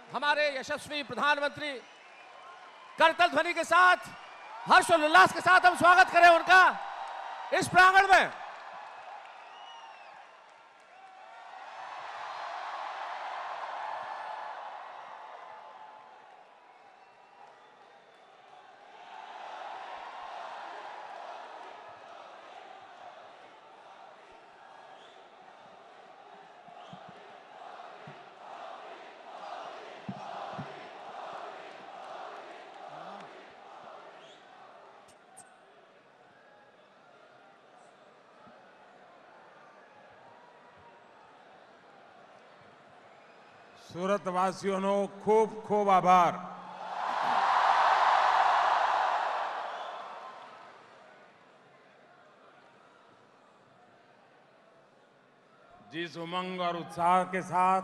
हमारे यशस्वी प्रधानमंत्री करतल ध्वनि के साथ, हर्षोल्लास के साथ हम स्वागत करें उनका इस प्रांगण में। सूरत वासियों खूब खूब आभार। जिस उमंग और उत्साह के साथ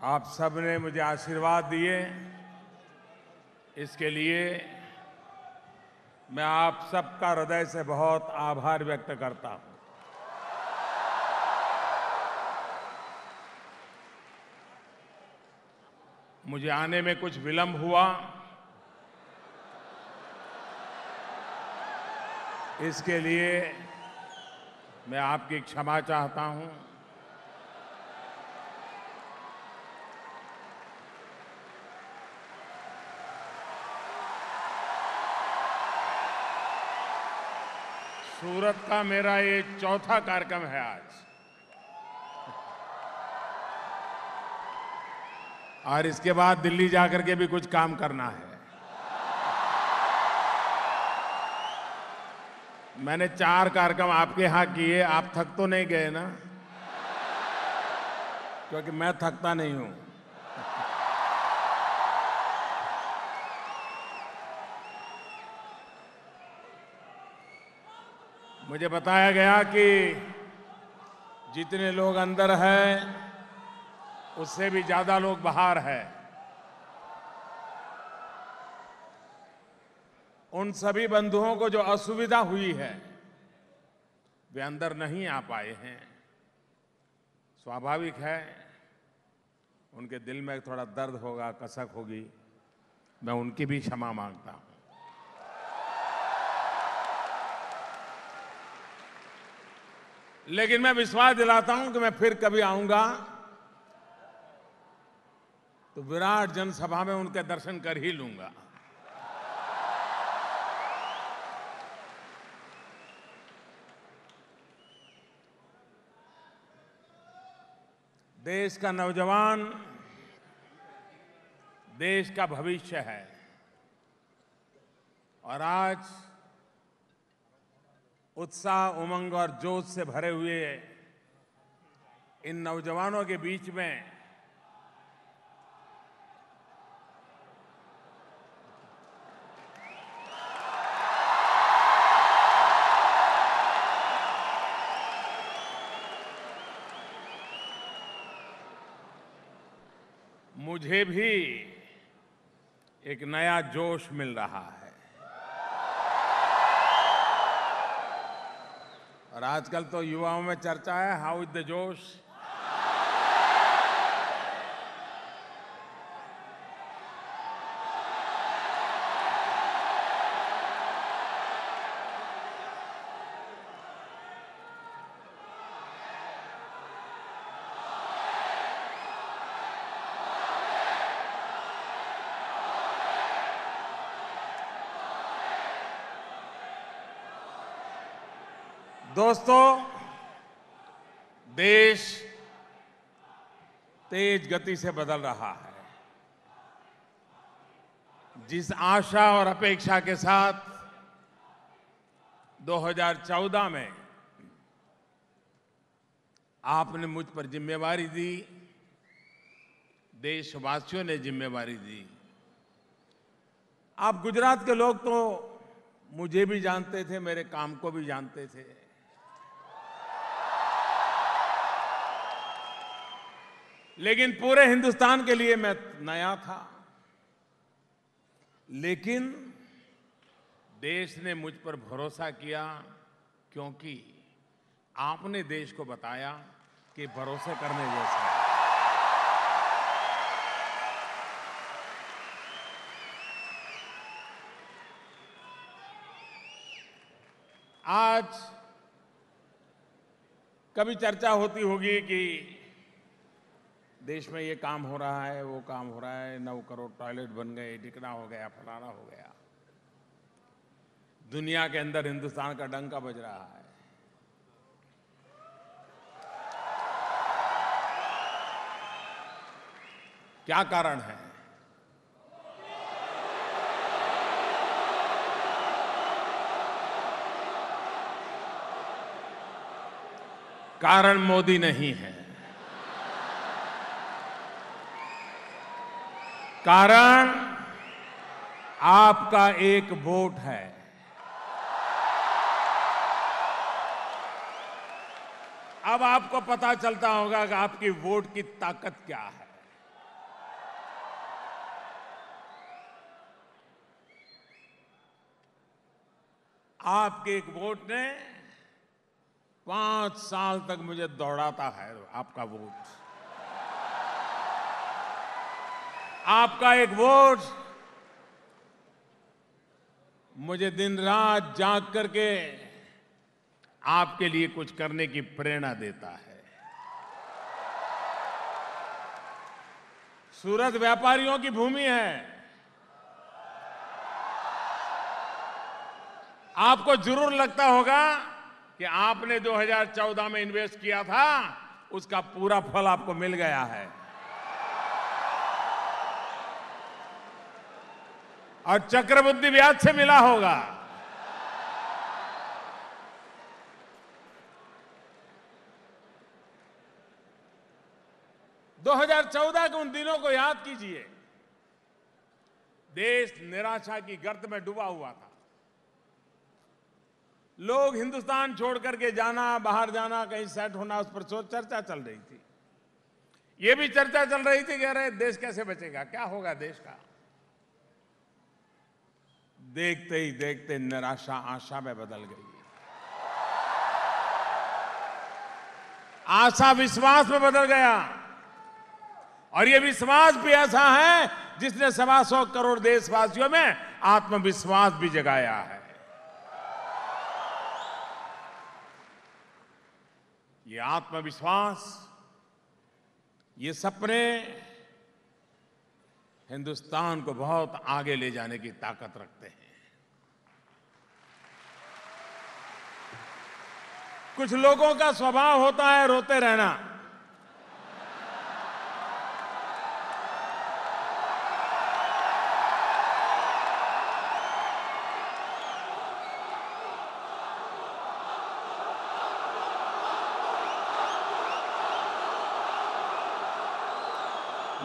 आप सबने मुझे आशीर्वाद दिए, इसके लिए मैं आप सबका हृदय से बहुत आभार व्यक्त करता हूं। मुझे आने में कुछ विलंब हुआ, इसके लिए मैं आपकी क्षमा चाहता हूं। सूरत का मेरा ये चौथा कार्यक्रम है आज, और इसके बाद दिल्ली जाकर के भी कुछ काम करना है। मैंने 4 कार्यक्रम आपके यहां किए, आप थक तो नहीं गए ना? क्योंकि मैं थकता नहीं हूं। मुझे बताया गया कि जितने लोग अंदर हैं उससे भी ज्यादा लोग बाहर हैं। उन सभी बंधुओं को जो असुविधा हुई है वे अंदर नहीं आ पाए हैं। स्वाभाविक है, उनके दिल में थोड़ा दर्द होगा, कसक होगी। मैं उनकी भी क्षमा मांगता हूं। लेकिन मैं विश्वास दिलाता हूं कि मैं फिर कभी आऊंगा तो विराट जनसभा में उनके दर्शन कर ही लूंगा। देश का नौजवान देश का भविष्य है, और आज उत्साह, उमंग और जोश से भरे हुए इन नौजवानों के बीच में मुझे भी एक नया जोश मिल रहा है। और आजकल तो युवाओं में चर्चा है, हाउ इज द जोश। दोस्तों, देश तेज गति से बदल रहा है। जिस आशा और अपेक्षा के साथ 2014 में आपने मुझ पर जिम्मेवारी दी, देशवासियों ने जिम्मेवारी दी। आप गुजरात के लोग तो मुझे भी जानते थे, मेरे काम को भी जानते थे। लेकिन पूरे हिंदुस्तान के लिए मैं नया था। लेकिन देश ने मुझ पर भरोसा किया, क्योंकि आपने देश को बताया कि भरोसे करने जैसा है। आज कभी चर्चा होती होगी कि देश में ये काम हो रहा है, वो काम हो रहा है, 9 करोड़ टॉयलेट बन गए, ढिकना हो गया, फलाना हो गया। दुनिया के अंदर हिंदुस्तान का डंका बज रहा है। क्या कारण है? कारण मोदी नहीं है, कारण आपका एक वोट है। अब आपको पता चलता होगा कि आपकी वोट की ताकत क्या है। आपके एक वोट ने 5 साल तक मुझे दौड़ाता है। आपका वोट, आपका एक वोट मुझे दिन रात जाग करके आपके लिए कुछ करने की प्रेरणा देता है। सूरत व्यापारियों की भूमि है। आपको जरूर लगता होगा कि आपने 2014 में इन्वेस्ट किया था, उसका पूरा फल आपको मिल गया है। और चक्रवृद्धि ब्याज से मिला होगा। दो 2014 के उन दिनों को याद कीजिए। देश निराशा की गर्त में डूबा हुआ था। लोग हिंदुस्तान छोड़ करके जाना, बाहर जाना, कहीं सेट होना, उस पर चर्चा चल रही थी। यह भी चर्चा चल रही थी कि अरे देश कैसे बचेगा, क्या होगा देश का। देखते ही देखते निराशा आशा में बदल गई, आशा विश्वास में बदल गया। और यह विश्वास भी ऐसा है जिसने 125 करोड़ देशवासियों में आत्मविश्वास भी जगाया है। ये आत्मविश्वास, ये सपने हिंदुस्तान को बहुत आगे ले जाने की ताकत रखते हैं। कुछ लोगों का स्वभाव होता है रोते रहना।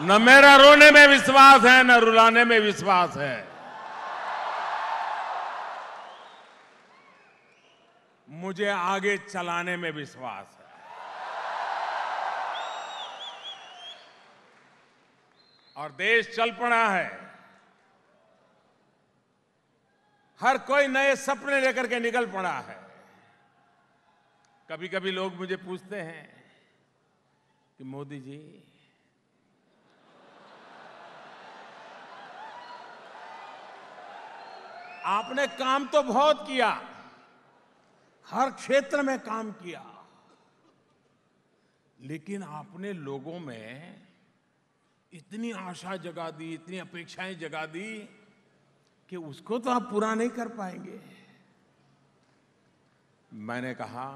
न मेरा रोने में विश्वास है, न रुलाने में विश्वास है। मुझे आगे चलाने में विश्वास है। और देश चल पड़ा है। हर कोई नए सपने लेकर के निकल पड़ा है। कभी कभी लोग मुझे पूछते हैं कि मोदी जी, आपने काम तो बहुत किया, हर क्षेत्र में काम किया, लेकिन आपने लोगों में इतनी आशा जगा दी, इतनी अपेक्षाएं जगा दी कि उसको तो आप पूरा नहीं कर पाएंगे। मैंने कहा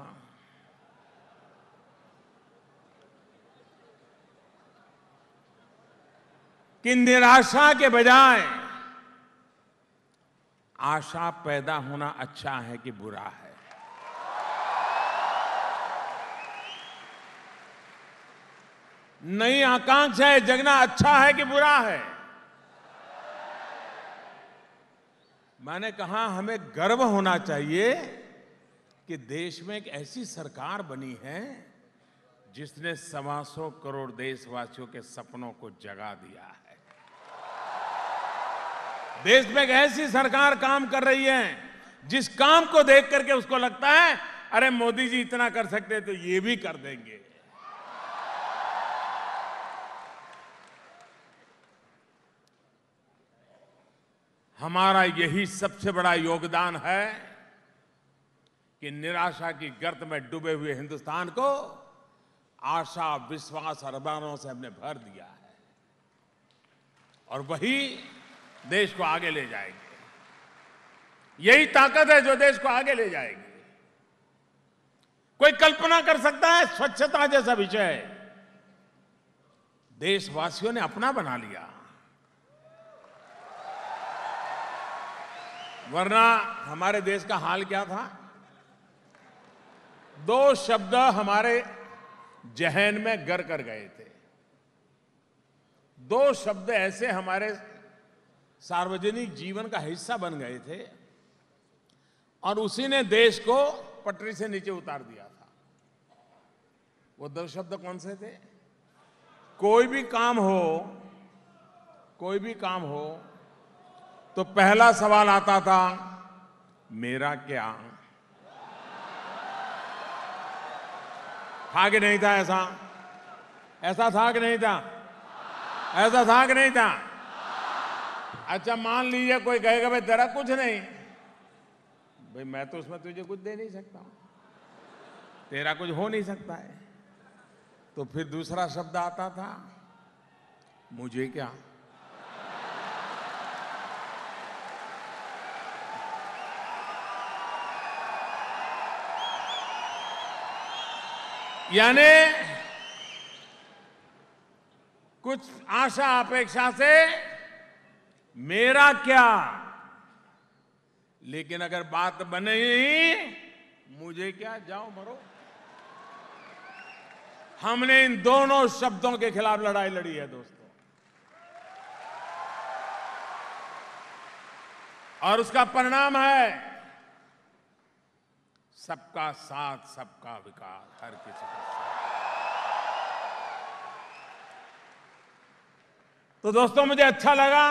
कि निराशा के बजाय आशा पैदा होना अच्छा है कि बुरा है। नई आकांक्षाएं जगना अच्छा है कि बुरा है। मैंने कहा हमें गर्व होना चाहिए कि देश में एक ऐसी सरकार बनी है जिसने 125 करोड़ देशवासियों के सपनों को जगा दिया है। देश में एक ऐसी सरकार काम कर रही है जिस काम को देख करके उसको लगता है अरे मोदी जी इतना कर सकते तो ये भी कर देंगे। हमारा यही सबसे बड़ा योगदान है कि निराशा की गर्त में डूबे हुए हिंदुस्तान को आशा, विश्वास और अरमानों से हमने भर दिया है और वही देश को आगे ले जाएगी। यही ताकत है जो देश को आगे ले जाएगी। कोई कल्पना कर सकता है स्वच्छता जैसा विषय देशवासियों ने अपना बना लिया, वरना हमारे देश का हाल क्या था? 2 शब्द हमारे जहन में गर कर गए थे। 2 शब्द ऐसे हमारे सार्वजनिक जीवन का हिस्सा बन गए थे और उसी ने देश को पटरी से नीचे उतार दिया था। वो 2 शब्द कौन से थे? कोई भी काम हो तो पहला सवाल आता था, मेरा क्या? था कि नहीं था? ऐसा था कि नहीं था? ऐसा था कि नहीं था? अच्छा, मान लीजिए कोई कहेगा भाई तेरा कुछ नहीं। भाई मैं तो उसमें तुझे कुछ दे नहीं सकता, तेरा कुछ हो नहीं सकता है। तो फिर दूसरा शब्द आता था, मुझे क्या? यानी कुछ आशा अपेक्षा से मेरा क्या, लेकिन अगर बात बने ही मुझे क्या, जाओ मरो। हमने इन दोनों शब्दों के खिलाफ लड़ाई लड़ी है दोस्तों, और उसका परिणाम है सबका साथ, सबका विकास, हर किसी का साथ। तो दोस्तों, मुझे अच्छा लगा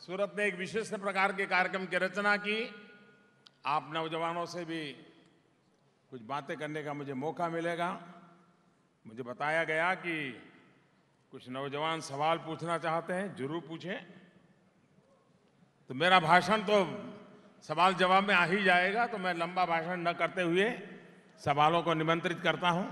सूरत ने एक विशिष्ट प्रकार के कार्यक्रम की रचना की। आप नौजवानों से भी कुछ बातें करने का मुझे मौका मिलेगा। मुझे बताया गया कि कुछ नौजवान सवाल पूछना चाहते हैं, जरूर पूछें। तो मेरा भाषण तो सवाल जवाब में आ ही जाएगा, तो मैं लंबा भाषण न करते हुए सवालों को निमंत्रित करता हूं।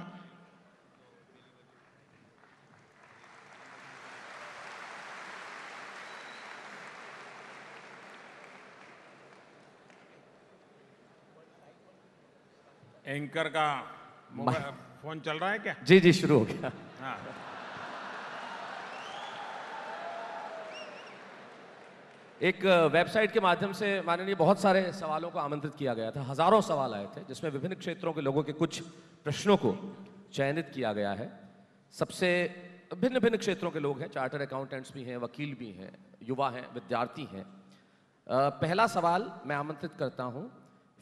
एंकर का मोबाइल फोन चल रहा है क्या? जी जी, शुरू हो गया। हाँ। एक वेबसाइट के माध्यम से माननीय बहुत सारे सवालों को आमंत्रित किया गया था। हजारों सवाल आए थे, जिसमें विभिन्न क्षेत्रों के लोगों के कुछ प्रश्नों को चयनित किया गया है। सबसे भिन्न भिन्न क्षेत्रों के लोग हैं, चार्टर्ड अकाउंटेंट्स भी हैं, वकील भी हैं, युवा हैं, विद्यार्थी हैं। पहला सवाल मैं आमंत्रित करता हूं,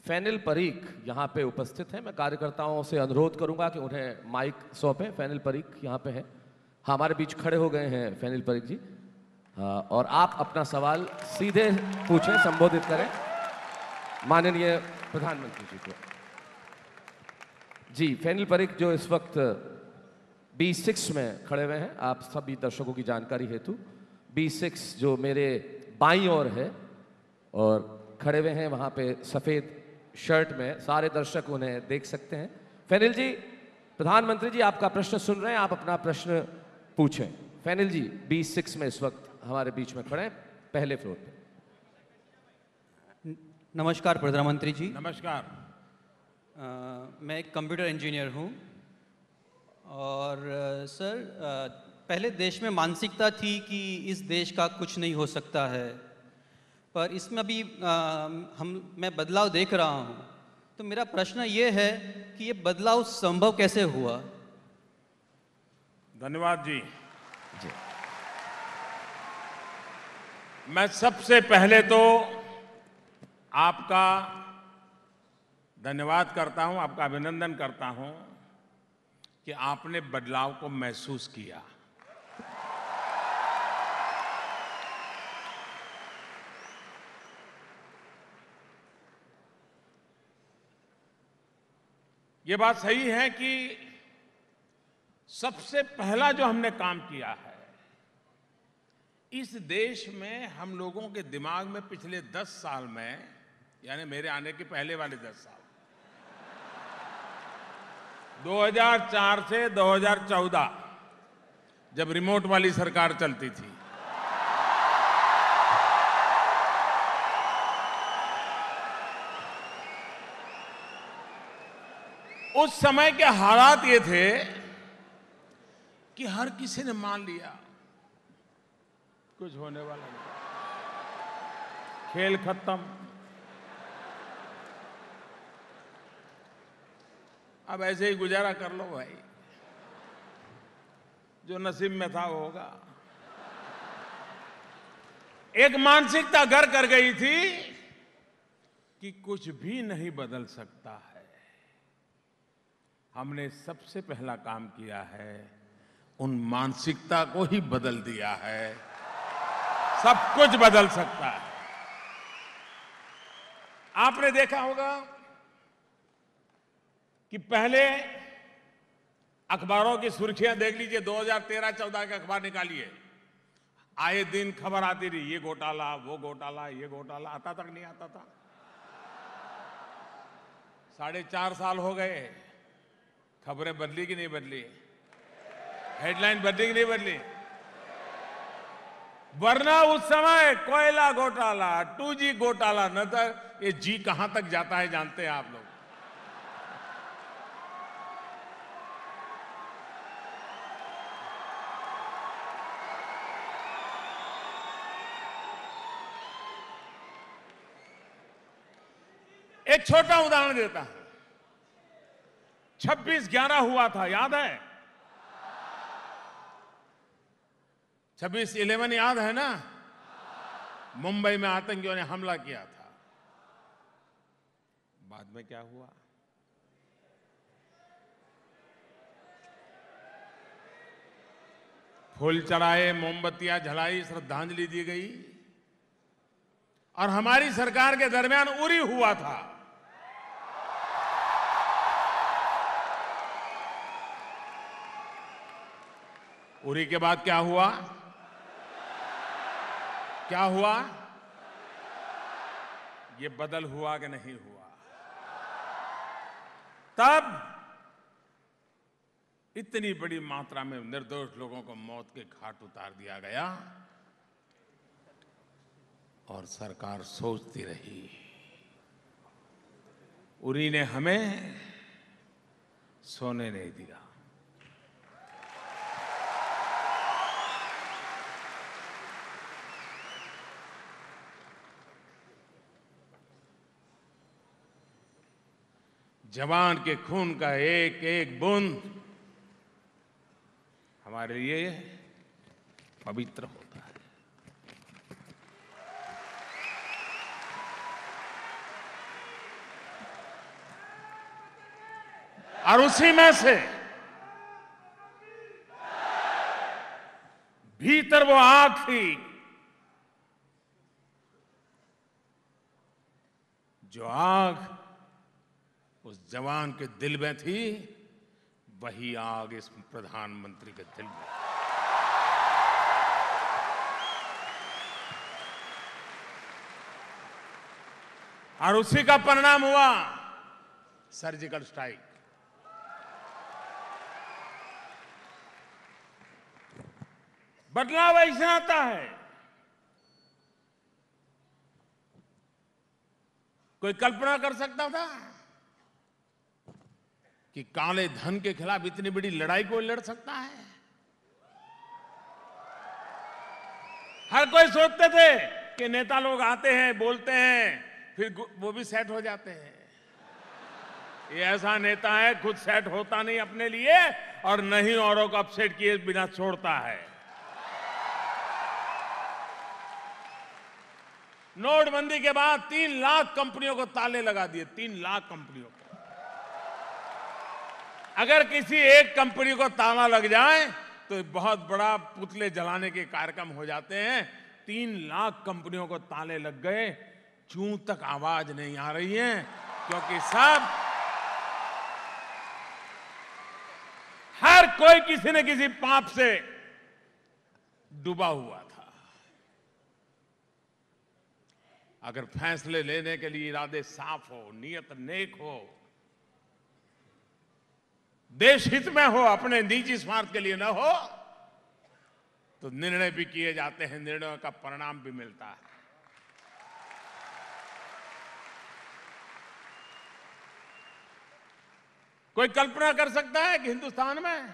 फैनिल परीख यहाँ पे उपस्थित हैं। मैं कार्यकर्ताओं से अनुरोध करूंगा कि उन्हें माइक सौंपें। फैनिल परीख यहाँ पे हैं, हमारे बीच खड़े हो गए हैं फैनिल परीख जी। और आप अपना सवाल सीधे पूछें, संबोधित करें माननीय प्रधानमंत्री जी को। जी, फैनिल परीख जो इस वक्त B6 में खड़े हुए हैं, आप सभी दर्शकों की जानकारी हेतु B6 जो मेरे बाईं ओर है और खड़े हुए हैं वहाँ पे सफ़ेद शर्ट में, सारे दर्शक उन्हें देख सकते हैं। फैनिल जी, प्रधानमंत्री जी आपका प्रश्न सुन रहे हैं, आप अपना प्रश्न पूछें। फैनिल जी B6 में इस वक्त हमारे बीच में खड़े हैं, पहले फ्लोर पे। नमस्कार प्रधानमंत्री जी। नमस्कार। मैं एक कंप्यूटर इंजीनियर हूँ और सर पहले देश में मानसिकता थी कि इस देश का कुछ नहीं हो सकता है, पर इसमें अभी मैं बदलाव देख रहा हूँ। तो मेरा प्रश्न ये है कि ये बदलाव संभव कैसे हुआ? धन्यवाद जी। मैं सबसे पहले तो आपका धन्यवाद करता हूं, आपका अभिनंदन करता हूं कि आपने बदलाव को महसूस किया। ये बात सही है कि सबसे पहला जो हमने काम किया है, इस देश में हम लोगों के दिमाग में पिछले 10 साल में, यानी मेरे आने के पहले वाले 10 साल, 2004 से 2014 जब रिमोट वाली सरकार चलती थी, उस समय के हालात ये थे कि हर किसी ने मान लिया कुछ होने वाला नहीं, खेल खत्म। अब ऐसे ही गुजारा कर लो भाई, जो नसीब में था वो होगा। एक मानसिकता घर कर गई थी कि कुछ भी नहीं बदल सकता है। हमने सबसे पहला काम किया है, उन मानसिकता को ही बदल दिया है। सब कुछ बदल सकता है। आपने देखा होगा कि पहले अखबारों की सुर्खियां देख लीजिए, 2013-14 के अखबार निकालिए, आए दिन खबर आती रही, ये घोटाला, वो घोटाला, ये घोटाला, आता तक नहीं आता था। 4.5 साल हो गए, खबरें बदली कि नहीं बदली? हेडलाइन बदली कि नहीं बदली? वरना उस समय कोयला घोटाला, 2G घोटाला, न तो ये जी कहां तक जाता है जानते हैं आप लोग। एक छोटा उदाहरण देता हूं, 26/11 हुआ था, याद है? 26/11 याद है ना? मुंबई में आतंकियों ने हमला किया था। बाद में क्या हुआ? फूल चढ़ाए, मोमबत्तियां जलाई, श्रद्धांजलि दी गई, और हमारी सरकार के दरमियान उरी हुआ था। उरी के बाद क्या हुआ? क्या हुआ? ये बदल हुआ कि नहीं हुआ? तब इतनी बड़ी मात्रा में निर्दोष लोगों को मौत के घाट उतार दिया गया और सरकार सोचती रही। उरी ने हमें सोने नहीं दिया। जवान के खून का एक एक बूंद हमारे लिए पवित्र होता है। और उसी में से भीतर वो आग थी जो आग उस जवान के दिल में थी, वही आग इस प्रधानमंत्री के दिल में। और उसी का परिणाम हुआ सर्जिकल स्ट्राइक। बदलाव ऐसे आता है, कोई कल्पना कर सकता था कि काले धन के खिलाफ इतनी बड़ी लड़ाई कोई लड़ सकता है? हर कोई सोचते थे कि नेता लोग आते हैं, बोलते हैं, फिर वो भी सेट हो जाते हैं। ये ऐसा नेता है, खुद सेट होता नहीं अपने लिए और नहीं औरों को अपसेट किए बिना छोड़ता है। नोटबंदी के बाद 3 लाख कंपनियों को ताले लगा दिए, 3 लाख कंपनियों को। अगर किसी एक कंपनी को ताला लग जाए तो बहुत बड़ा पुतले जलाने के कार्यक्रम हो जाते हैं। 3 लाख कंपनियों को ताले लग गए, चूं तक आवाज नहीं आ रही है, क्योंकि सब हर कोई किसी न किसी पाप से डूबा हुआ था। अगर फैसले लेने के लिए इरादे साफ हो, नियत नेक हो, देश हित में हो, अपने निजी स्वार्थ के लिए न हो, तो निर्णय भी किए जाते हैं, निर्णयों का परिणाम भी मिलता है। कोई कल्पना कर सकता है कि हिंदुस्तान में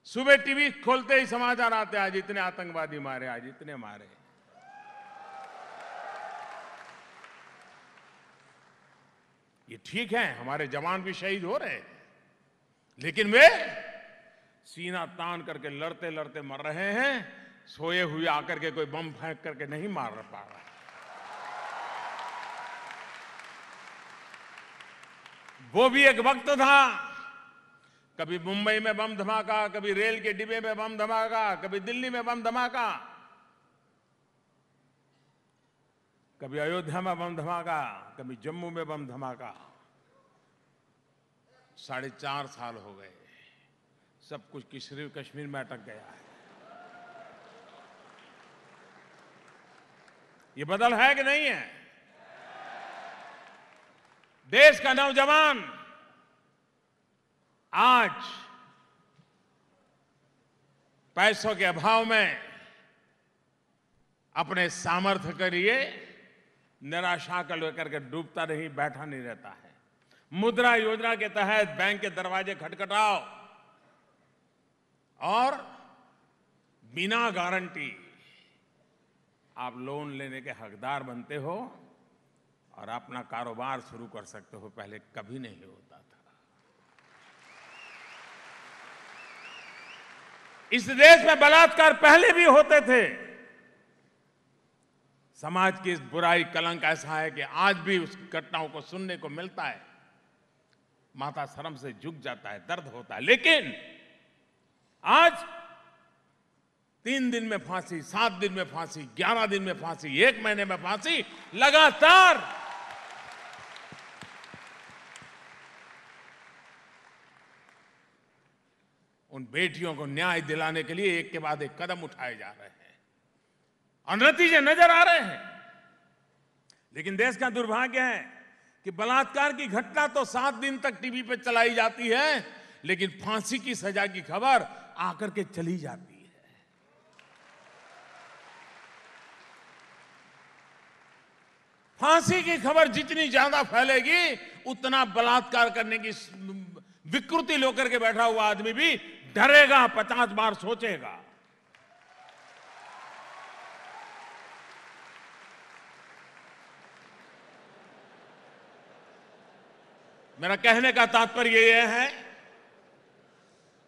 सुबह टीवी खोलते ही समाचार आते हैं, आज इतने आतंकवादी मारे, आज इतने मारे। ये ठीक है, हमारे जवान भी शहीद हो रहे हैं, लेकिन वे सीना तान करके लड़ते लड़ते मर रहे हैं, सोए हुए आकर के कोई बम फेंक करके नहीं मार पा रहा। वो भी एक वक्त था, कभी मुंबई में बम धमाका, कभी रेल के डिब्बे में बम धमाका, कभी दिल्ली में बम धमाका, कभी अयोध्या में बम धमाका, कभी जम्मू में बम धमाका। 4.5 साल हो गए, सब कुछ कश्मीर में अटक गया है। ये बदल है कि नहीं है? देश का नौजवान आज पैसों के अभाव में अपने सामर्थ्य के लिए निराशा को लेकर के डूबता नहीं, बैठा नहीं रहता है। मुद्रा योजना के तहत बैंक के दरवाजे खटखटाओ और बिना गारंटी आप लोन लेने के हकदार बनते हो और अपना कारोबार शुरू कर सकते हो। पहले कभी नहीं होता था। इस देश में बलात्कार पहले भी होते थे। समाज की इस बुराई कलंक ऐसा है कि आज भी उस घटनाओं को सुनने को मिलता है, माथा शर्म से झुक जाता है, दर्द होता है। लेकिन आज 3 दिन में फांसी, 7 दिन में फांसी, 11 दिन में फांसी, 1 महीने में फांसी, लगातार उन बेटियों को न्याय दिलाने के लिए एक के बाद एक कदम उठाए जा रहे हैं और नतीजे नजर आ रहे हैं। लेकिन देश का दुर्भाग्य है कि बलात्कार की घटना तो 7 दिन तक टीवी पर चलाई जाती है, लेकिन फांसी की सजा की खबर आकर के चली जाती है। फांसी की खबर जितनी ज्यादा फैलेगी, उतना बलात्कार करने की विकृति लेकर के बैठा हुआ आदमी भी डरेगा, 50 बार सोचेगा। मेरा कहने का तात्पर्य यह है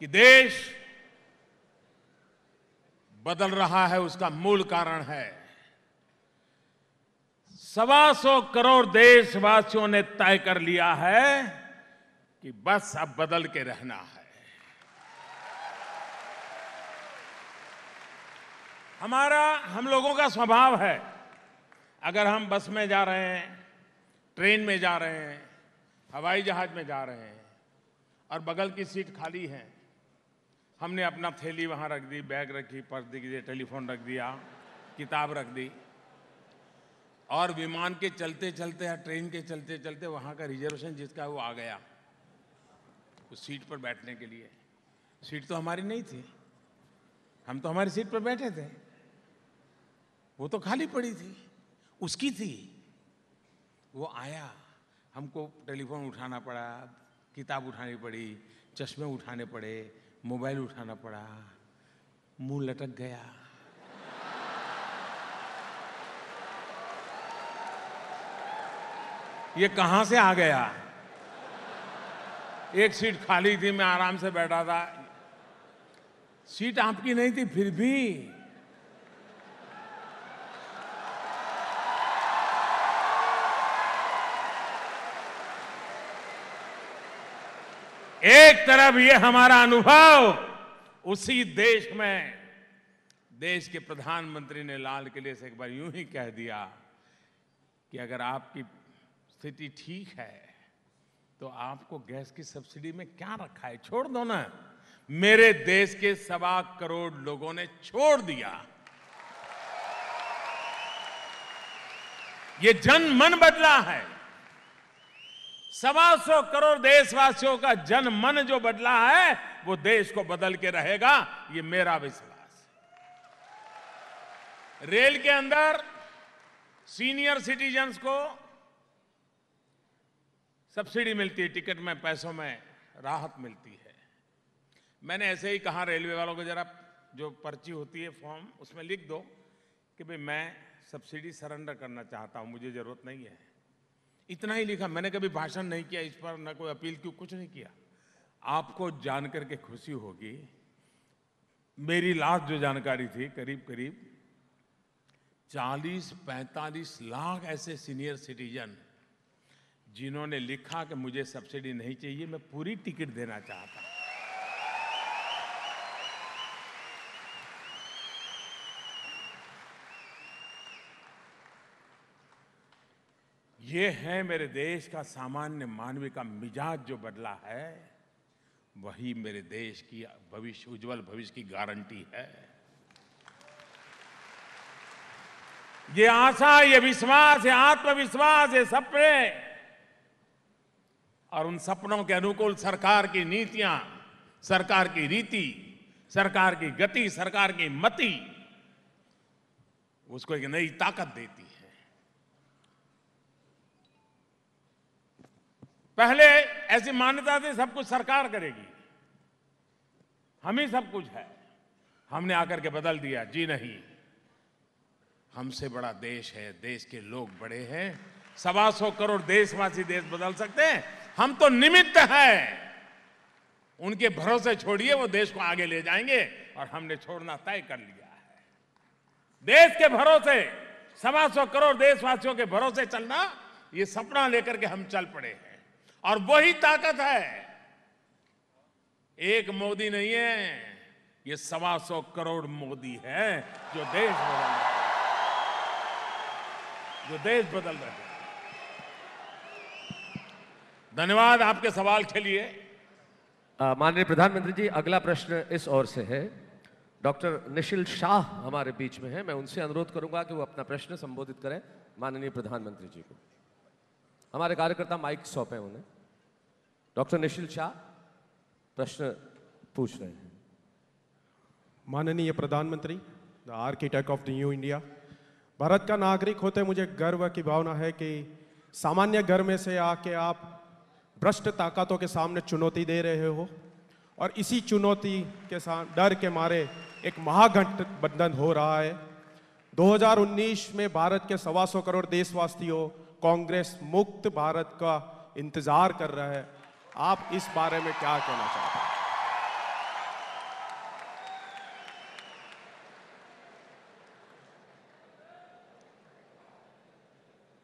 कि देश बदल रहा है, उसका मूल कारण है 125 करोड़ देशवासियों ने तय कर लिया है कि बस अब बदल के रहना है। हम लोगों का स्वभाव है, अगर हम बस में जा रहे हैं, ट्रेन में जा रहे हैं, हवाई जहाज में जा रहे हैं और बगल की सीट खाली है, हमने अपना थैली वहां रख दी, बैग रखी, पर्स रख दी, टेलीफोन रख दिया, किताब रख दी और विमान के चलते चलते या ट्रेन के चलते चलते वहां का रिजर्वेशन जिसका वो आ गया उस सीट पर बैठने के लिए। सीट तो हमारी नहीं थी, हम तो हमारी सीट पर बैठे थे, वो तो खाली पड़ी थी, उसकी थी। वो आया, हमको टेलीफोन उठाना पड़ा, किताब उठानी पड़ी, चश्मे उठाने पड़े, मोबाइल उठाना पड़ा, मुंह लटक गया। ये कहां से आ गया? एक सीट खाली थी, मैं आराम से बैठा था। सीट आपकी नहीं थी, फिर भी एक तरफ ये हमारा अनुभव, उसी देश में देश के प्रधानमंत्री ने लाल किले से एक बार यूं ही कह दिया कि अगर आपकी स्थिति ठीक है तो आपको गैस की सब्सिडी में क्या रखा है, छोड़ दो ना। मेरे देश के 1.25 करोड़ लोगों ने छोड़ दिया। ये जन मन बदला है। 125 करोड़ देशवासियों का जन मन जो बदला है वो देश को बदल के रहेगा, ये मेरा विश्वास है। रेल के अंदर सीनियर सिटीजन्स को सब्सिडी मिलती है, टिकट में पैसों में राहत मिलती है। मैंने ऐसे ही कहा रेलवे वालों को, जरा जो पर्ची होती है फॉर्म उसमें लिख दो कि भाई मैं सब्सिडी सरेंडर करना चाहता हूं, मुझे जरूरत नहीं है। इतना ही लिखा, मैंने कभी भाषण नहीं किया इस पर, न कोई अपील की, कुछ नहीं किया। आपको जानकर के खुशी होगी, मेरी लास्ट जो जानकारी थी, करीब करीब 40-45 लाख ऐसे सीनियर सिटीजन जिन्होंने लिखा कि मुझे सब्सिडी नहीं चाहिए, मैं पूरी टिकट देना चाहता हूं। ये है मेरे देश का सामान्य मानवीय का मिजाज जो बदला है, वही मेरे देश की भविष्य, उज्जवल भविष्य की गारंटी है। ये आशा, ये विश्वास, ये आत्मविश्वास, ये सपने और उन सपनों के अनुकूल सरकार की नीतियां, सरकार की रीति, सरकार की गति, सरकार की मति उसको एक नई ताकत देती है। पहले ऐसी मान्यता थी सब कुछ सरकार करेगी, हम ही सब कुछ है। हमने आकर के बदल दिया, जी नहीं, हमसे बड़ा देश है, देश के लोग बड़े हैं। 125 करोड़ देशवासी देश बदल सकते हैं, हम तो निमित्त हैं। उनके भरोसे छोड़िए, वो देश को आगे ले जाएंगे और हमने छोड़ना तय कर लिया है। देश के भरोसे, 125 करोड़ देशवासियों के भरोसे चलना, ये सपना लेकर के हम चल पड़े हैं। और वही ताकत है, एक मोदी नहीं है, ये 125 करोड़ मोदी है जो देश बदल रहे हैं, जो देश बदल रहे हैं। धन्यवाद आपके सवाल के लिए। माननीय प्रधानमंत्री जी, अगला प्रश्न इस ओर से है। डॉक्टर निशिल शाह हमारे बीच में है, मैं उनसे अनुरोध करूंगा कि वो अपना प्रश्न संबोधित करें माननीय प्रधानमंत्री जी को। हमारे कार्यकर्ता माइक सौंपे उन्हें। डॉक्टर निशिल शाह प्रश्न पूछ रहे हैं। माननीय प्रधानमंत्री, the architect of the new India, Bharat का नागरिक होते मुझे गर्व की भावना है कि सामान्य घर में से आके आप भ्रष्ट ताकतों के सामने चुनौती दे रहे हो और इसी चुनौती के साथ डर के मारे एक महागठबंधन हो रहा है। 2019 में भारत के 125 करोड़ देशवासियों कांग्रेस मुक्त भारत का इंतजार कर रहा है, आप इस बारे में क्या कहना चाहते हैं?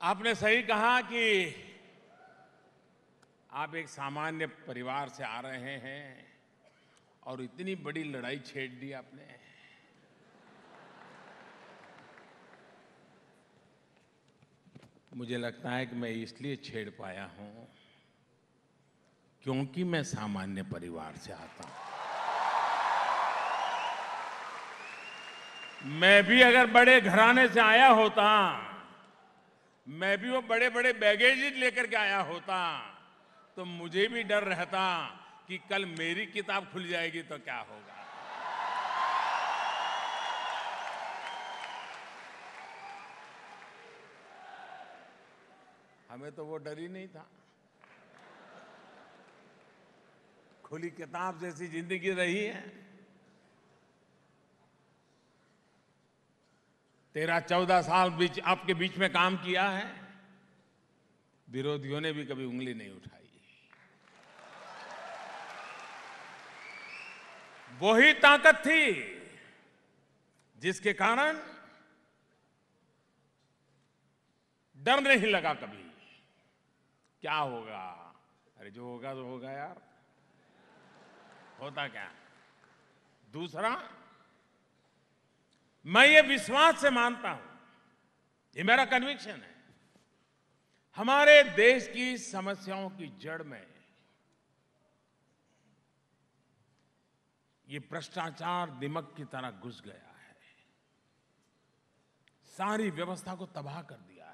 आपने सही कहा कि आप एक सामान्य परिवार से आ रहे हैं और इतनी बड़ी लड़ाई छेड़ दी आपने। मुझे लगता है कि मैं इसलिए छेड़ पाया हूं क्योंकि मैं सामान्य परिवार से आता हूं। मैं भी अगर बड़े घराने से आया होता, मैं भी वो बड़े बड़े बैगेज लेकर के आया होता, तो मुझे भी डर रहता कि कल मेरी किताब खुल जाएगी तो क्या होगा। हमें तो वो डर ही नहीं था। खुली किताब जैसी जिंदगी रही है। 13-14 साल आपके बीच में काम किया है, विरोधियों ने भी कभी उंगली नहीं उठाई। वही ताकत थी जिसके कारण डर नहीं लगा कभी। क्या होगा, अरे जो होगा तो होगा यार, होता क्या। दूसरा, मैं ये विश्वास से मानता हूं, ये मेरा कन्विक्शन है, हमारे देश की समस्याओं की जड़ में ये भ्रष्टाचार दिमक की तरह घुस गया है, सारी व्यवस्था को तबाह कर दिया है।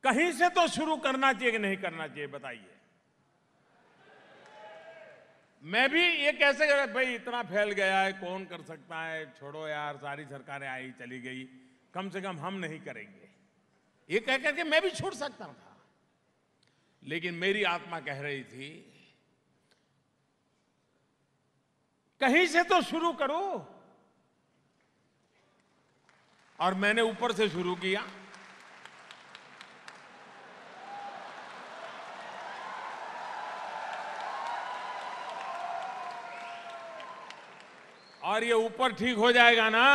कहीं से तो शुरू करना चाहिए कि नहीं करना चाहिए, बताइए। मैं भी ये कैसे भाई इतना फैल गया है, कौन कर सकता है, छोड़ो यार, सारी सरकारें आई चली गई, कम से कम हम नहीं करेंगे, ये कह करके मैं भी छोड़ सकता था। लेकिन मेरी आत्मा कह रही थी कहीं से तो शुरू करो, और मैंने ऊपर से शुरू किया। और ये ऊपर ठीक हो जाएगा ना,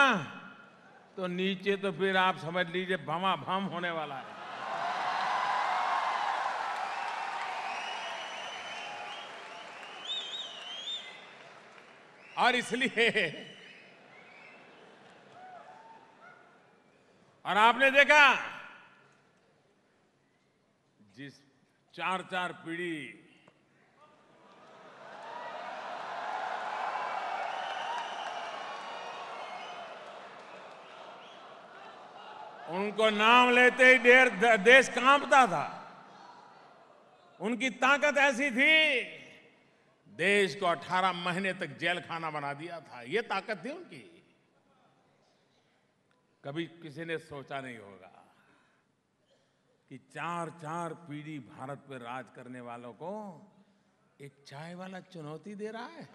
तो नीचे तो फिर आप समझ लीजिए भमाभम होने वाला है। और इसलिए, और आपने देखा जिस 4-4 पीढ़ी उनको नाम लेते ही देश कांपता था। उनकी ताकत ऐसी थी, देश को 18 महीने तक जेल खाना बना दिया था, ये ताकत थी उनकी। कभी किसी ने सोचा नहीं होगा कि 4-4 पीढ़ी भारत पर राज करने वालों को एक चाय वाला चुनौती दे रहा है।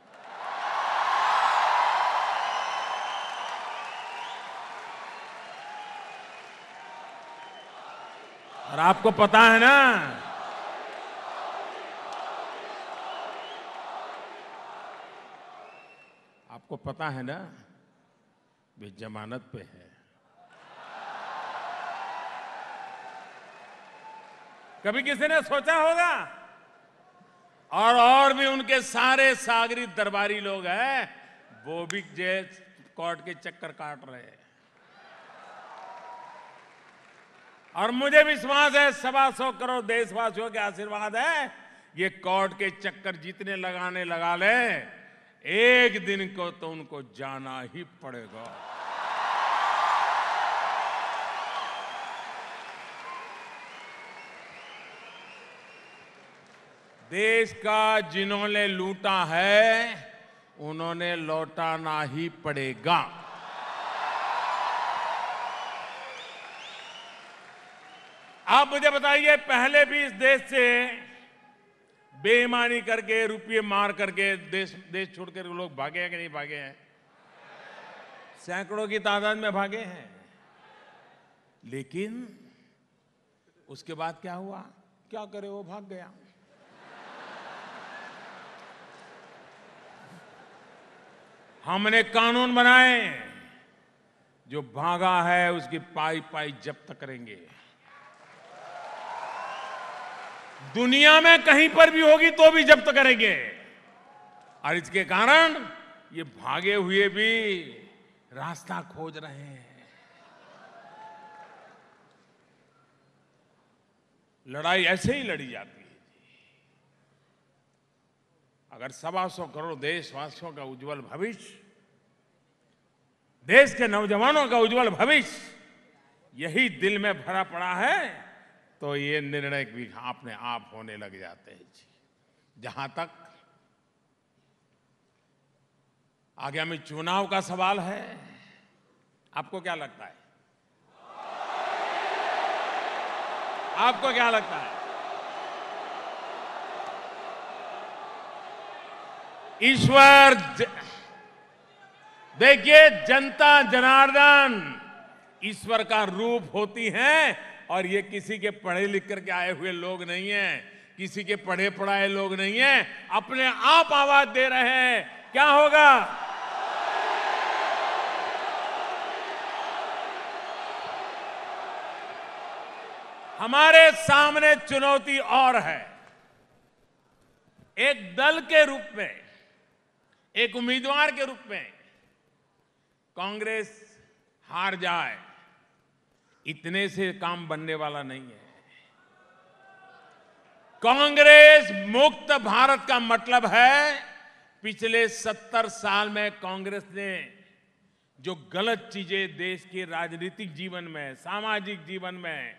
और आपको पता है ना, आपको पता है ना, वे जमानत पे है। कभी किसी ने सोचा होगा? और भी उनके सारे सागरी दरबारी लोग हैं, वो भी जेल कोर्ट के चक्कर काट रहे हैं। और मुझे विश्वास है 125 करोड़ देशवासियों के आशीर्वाद है, ये कोर्ट के चक्कर जितने लगाने लगा ले, एक दिन को तो उनको जाना ही पड़ेगा। देश का जिन्होंने लूटा है उन्होंने लौटाना ही पड़ेगा। आप मुझे बताइए, पहले भी इस देश से बेईमानी करके, रुपये मार करके देश छोड़कर लोग भागे हैं कि नहीं भागे हैं? सैकड़ों की तादाद में भागे हैं। लेकिन उसके बाद क्या हुआ? क्या करे, वो भाग गया। हमने कानून बनाए, जो भागा है उसकी पाई पाई जब्त करेंगे। दुनिया में कहीं पर भी होगी तो भी जब्त करेंगे। और इसके कारण ये भागे हुए भी रास्ता खोज रहे हैं। लड़ाई ऐसे ही लड़ी जाती है। अगर 125 करोड़ देशवासियों का उज्जवल भविष्य, देश के नौजवानों का उज्जवल भविष्य यही दिल में भरा पड़ा है, तो ये निर्णय भी अपने आप होने लग जाते हैं। जहां तक आगामी चुनाव का सवाल है, आपको क्या लगता है? आपको क्या लगता है? ईश्वर, देखिए, जनता जनार्दन ईश्वर का रूप होती है, और ये किसी के पढ़े लिख करके आए हुए लोग नहीं हैं, किसी के पढ़े पढ़ाए लोग नहीं हैं, अपने आप आवाज दे रहे हैं। क्या होगा? हमारे सामने चुनौती और है। एक दल के रूप में, एक उम्मीदवार के रूप में कांग्रेस हार जाए, इतने से काम बनने वाला नहीं है। कांग्रेस मुक्त भारत का मतलब है, पिछले 70 साल में कांग्रेस ने जो गलत चीजें देश के राजनीतिक जीवन में, सामाजिक जीवन में,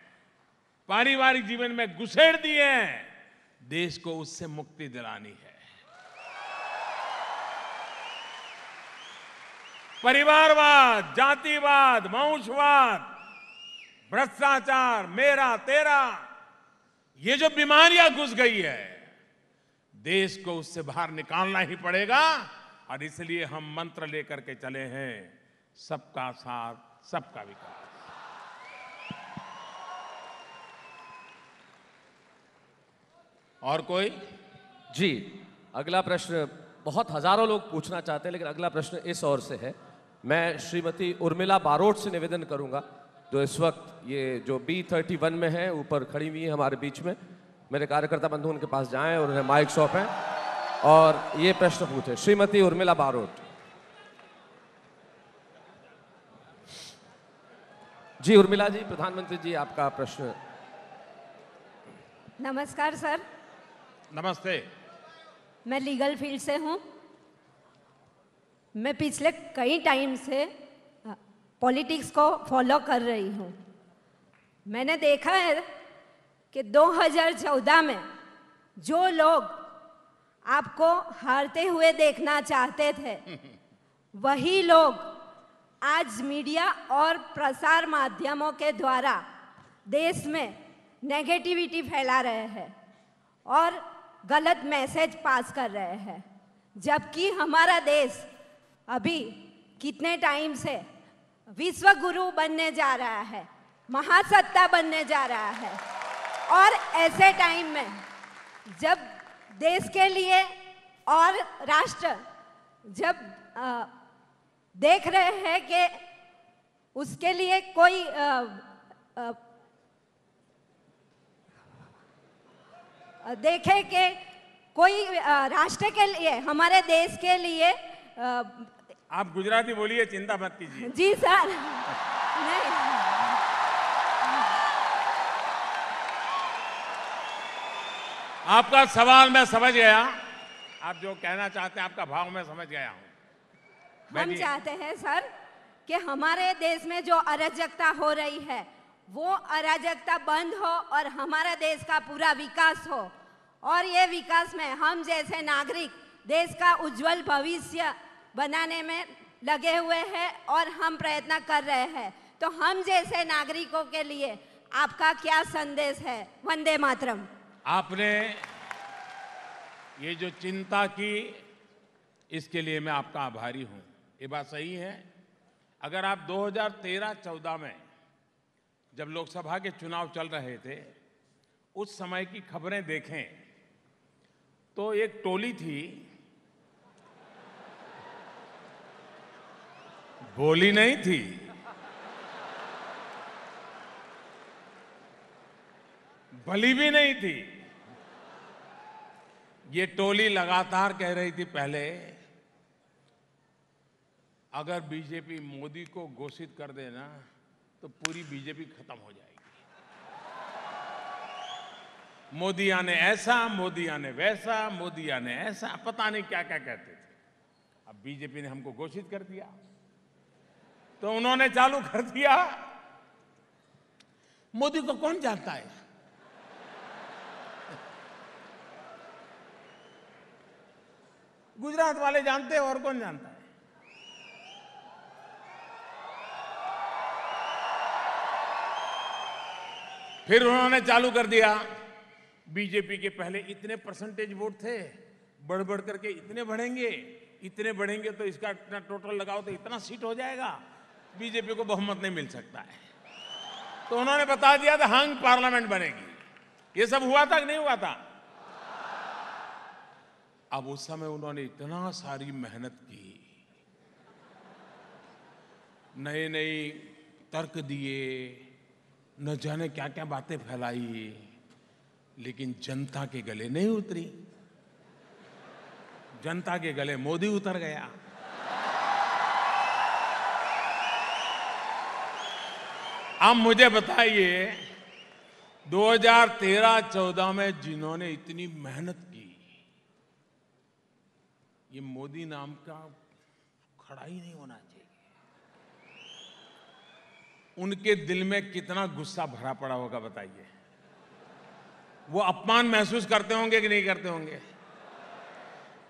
पारिवारिक जीवन में घुसेड़ दिए हैं, देश को उससे मुक्ति दिलानी है। परिवारवाद, जातिवाद, वंशवाद, भ्रष्टाचार, मेरा तेरा, ये जो बीमारियां घुस गई है, देश को उससे बाहर निकालना ही पड़ेगा। और इसलिए हम मंत्र लेकर के चले हैं, सबका साथ, सबका विकास। और कोई? जी, अगला प्रश्न बहुत हजारों लोग पूछना चाहते हैं, लेकिन अगला प्रश्न इस ओर से है। मैं श्रीमती उर्मिला बारोट से निवेदन करूंगा, जो इस वक्त ये जो B31 में है, ऊपर खड़ी हुई है हमारे बीच में। मेरे कार्यकर्ता बंधु उनके पास जाएं और उन्हें माइक सौंपें और ये प्रश्न पूछे। श्रीमती उर्मिला बारोट। जी उर्मिला जी, प्रधानमंत्री जी आपका प्रश्न। नमस्कार सर। नमस्ते। मैं लीगल फील्ड से हूँ। मैं पिछले कई टाइम से पॉलिटिक्स को फॉलो कर रही हूँ। मैंने देखा है कि 2014 में जो लोग आपको हारते हुए देखना चाहते थे, वही लोग आज मीडिया और प्रसार माध्यमों के द्वारा देश में नेगेटिविटी फैला रहे हैं और गलत मैसेज पास कर रहे हैं। जबकि हमारा देश अभी कितने टाइम से विश्व गुरु बनने जा रहा है, महासत्ता बनने जा रहा है। और ऐसे टाइम में जब देश के लिए और राष्ट्र जब देख रहे हैं कि उसके लिए कोई देखे कि कोई राष्ट्र के लिए, हमारे देश के लिए आप गुजराती बोलिए, चिंता मत कीजिए। जी सर। नहीं, आपका सवाल मैं समझ गया। आप जो कहना चाहते हैं, आपका भाव मैं समझ गया हूं। हम चाहते हैं सर कि हमारे देश में जो अराजकता हो रही है, वो अराजकता बंद हो और हमारा देश का पूरा विकास हो। और ये विकास में हम जैसे नागरिक देश का उज्जवल भविष्य बनाने में लगे हुए हैं और हम प्रयत्न कर रहे हैं। तो हम जैसे नागरिकों के लिए आपका क्या संदेश है? वंदे मातरम। आपने ये जो चिंता की, इसके लिए मैं आपका आभारी हूं। ये बात सही है। अगर आप 2013-14 में जब लोकसभा के चुनाव चल रहे थे, उस समय की खबरें देखें तो एक टोली थी, बोली नहीं थी, भली भी नहीं थी। ये टोली लगातार कह रही थी पहले, अगर बीजेपी मोदी को घोषित कर देना तो पूरी बीजेपी खत्म हो जाएगी। मोदिया ने ऐसा, मोदिया ने वैसा, मोदिया ने ऐसा, पता नहीं क्या क्या कहते थे। अब बीजेपी ने हमको घोषित कर दिया तो उन्होंने चालू कर दिया, मोदी को कौन जानता है? गुजरात वाले जानते हैं, और कौन जानता है? फिर उन्होंने चालू कर दिया, बीजेपी के पहले इतने परसेंटेज वोट थे, बढ़ बढ़ करके इतने बढ़ेंगे, इतने बढ़ेंगे तो इसका इतना टोटल लगाओ तो इतना सीट हो जाएगा, बीजेपी को बहुमत नहीं मिल सकता है। तो उन्होंने बता दिया था हंग पार्लियामेंट बनेगी। ये सब हुआ था कि नहीं हुआ था? अब उस समय उन्होंने इतना सारी मेहनत की, नए नए तर्क दिए, न जाने क्या क्या बातें फैलाई, लेकिन जनता के गले नहीं उतरी। जनता के गले मोदी उतर गया। अब मुझे बताइए, 2013-14 में जिन्होंने इतनी मेहनत की, ये मोदी नाम का खड़ा ही नहीं होना चाहिए। उनके दिल में कितना गुस्सा भरा पड़ा होगा बताइए। वो अपमान महसूस करते होंगे कि नहीं करते होंगे?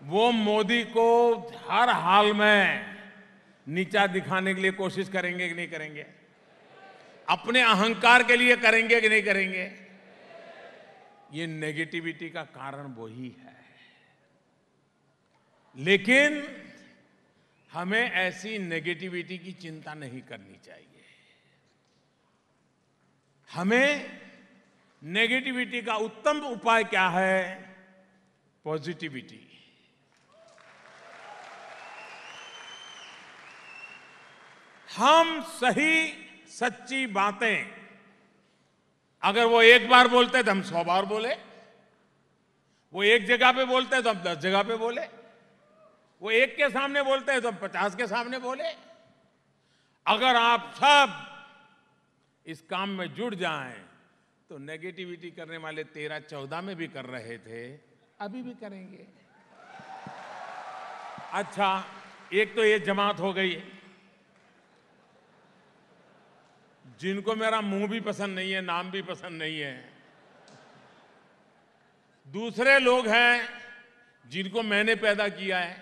वो मोदी को हर हाल में नीचा दिखाने के लिए कोशिश करेंगे कि नहीं करेंगे? अपने अहंकार के लिए करेंगे कि नहीं करेंगे? ये नेगेटिविटी का कारण वही है। लेकिन हमें ऐसी नेगेटिविटी की चिंता नहीं करनी चाहिए। हमें नेगेटिविटी का उत्तम उपाय क्या है? पॉजिटिविटी। हम सही सच्ची बातें अगर वो एक बार बोलते तो हम 100 बार बोले, वो एक जगह पे बोलते तो हम 10 जगह पे बोले, वो एक के सामने बोलते हैं तो हम 50 के सामने बोले। अगर आप सब इस काम में जुड़ जाएं तो नेगेटिविटी करने वाले 13-14 में भी कर रहे थे, अभी भी करेंगे। अच्छा, एक तो ये जमात हो गई जिनको मेरा मुंह भी पसंद नहीं है, नाम भी पसंद नहीं है। दूसरे लोग हैं जिनको मैंने पैदा किया है।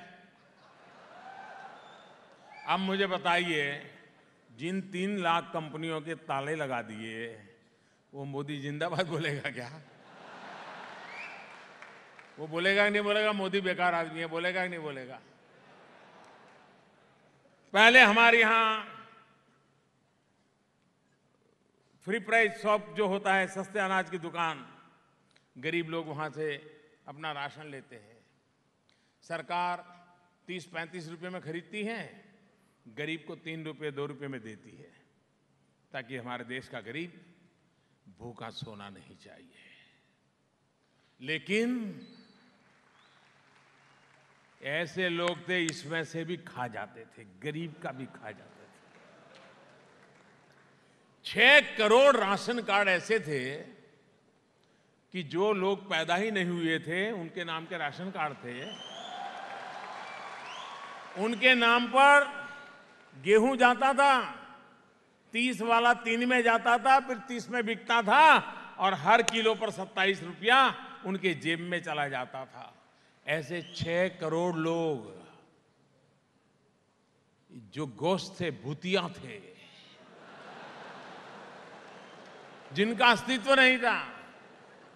अब मुझे बताइए, जिन 3 लाख कंपनियों के ताले लगा दिए, वो मोदी जिंदाबाद बोलेगा क्या? वो बोलेगा कि नहीं बोलेगा मोदी बेकार आदमी है? बोलेगा कि नहीं बोलेगा? पहले हमारे यहां फ्री प्राइस शॉप जो होता है, सस्ते अनाज की दुकान, गरीब लोग वहां से अपना राशन लेते हैं। सरकार 30-35 रुपए में खरीदती है, गरीब को 3 रुपए 2 रुपए में देती है, ताकि हमारे देश का गरीब भूखा सोना नहीं चाहिए। लेकिन ऐसे लोग थे, इसमें से भी खा जाते थे, गरीब का भी खा जाते थे। 6 करोड़ राशन कार्ड ऐसे थे कि जो लोग पैदा ही नहीं हुए थे उनके नाम के राशन कार्ड थे। उनके नाम पर गेहूं जाता था, 30 वाला 3 में जाता था, फिर 30 में बिकता था, और हर किलो पर 27 रुपया उनके जेब में चला जाता था। ऐसे 6 करोड़ लोग जो गोश्त थे, भूतिया थे, जिनका अस्तित्व नहीं था,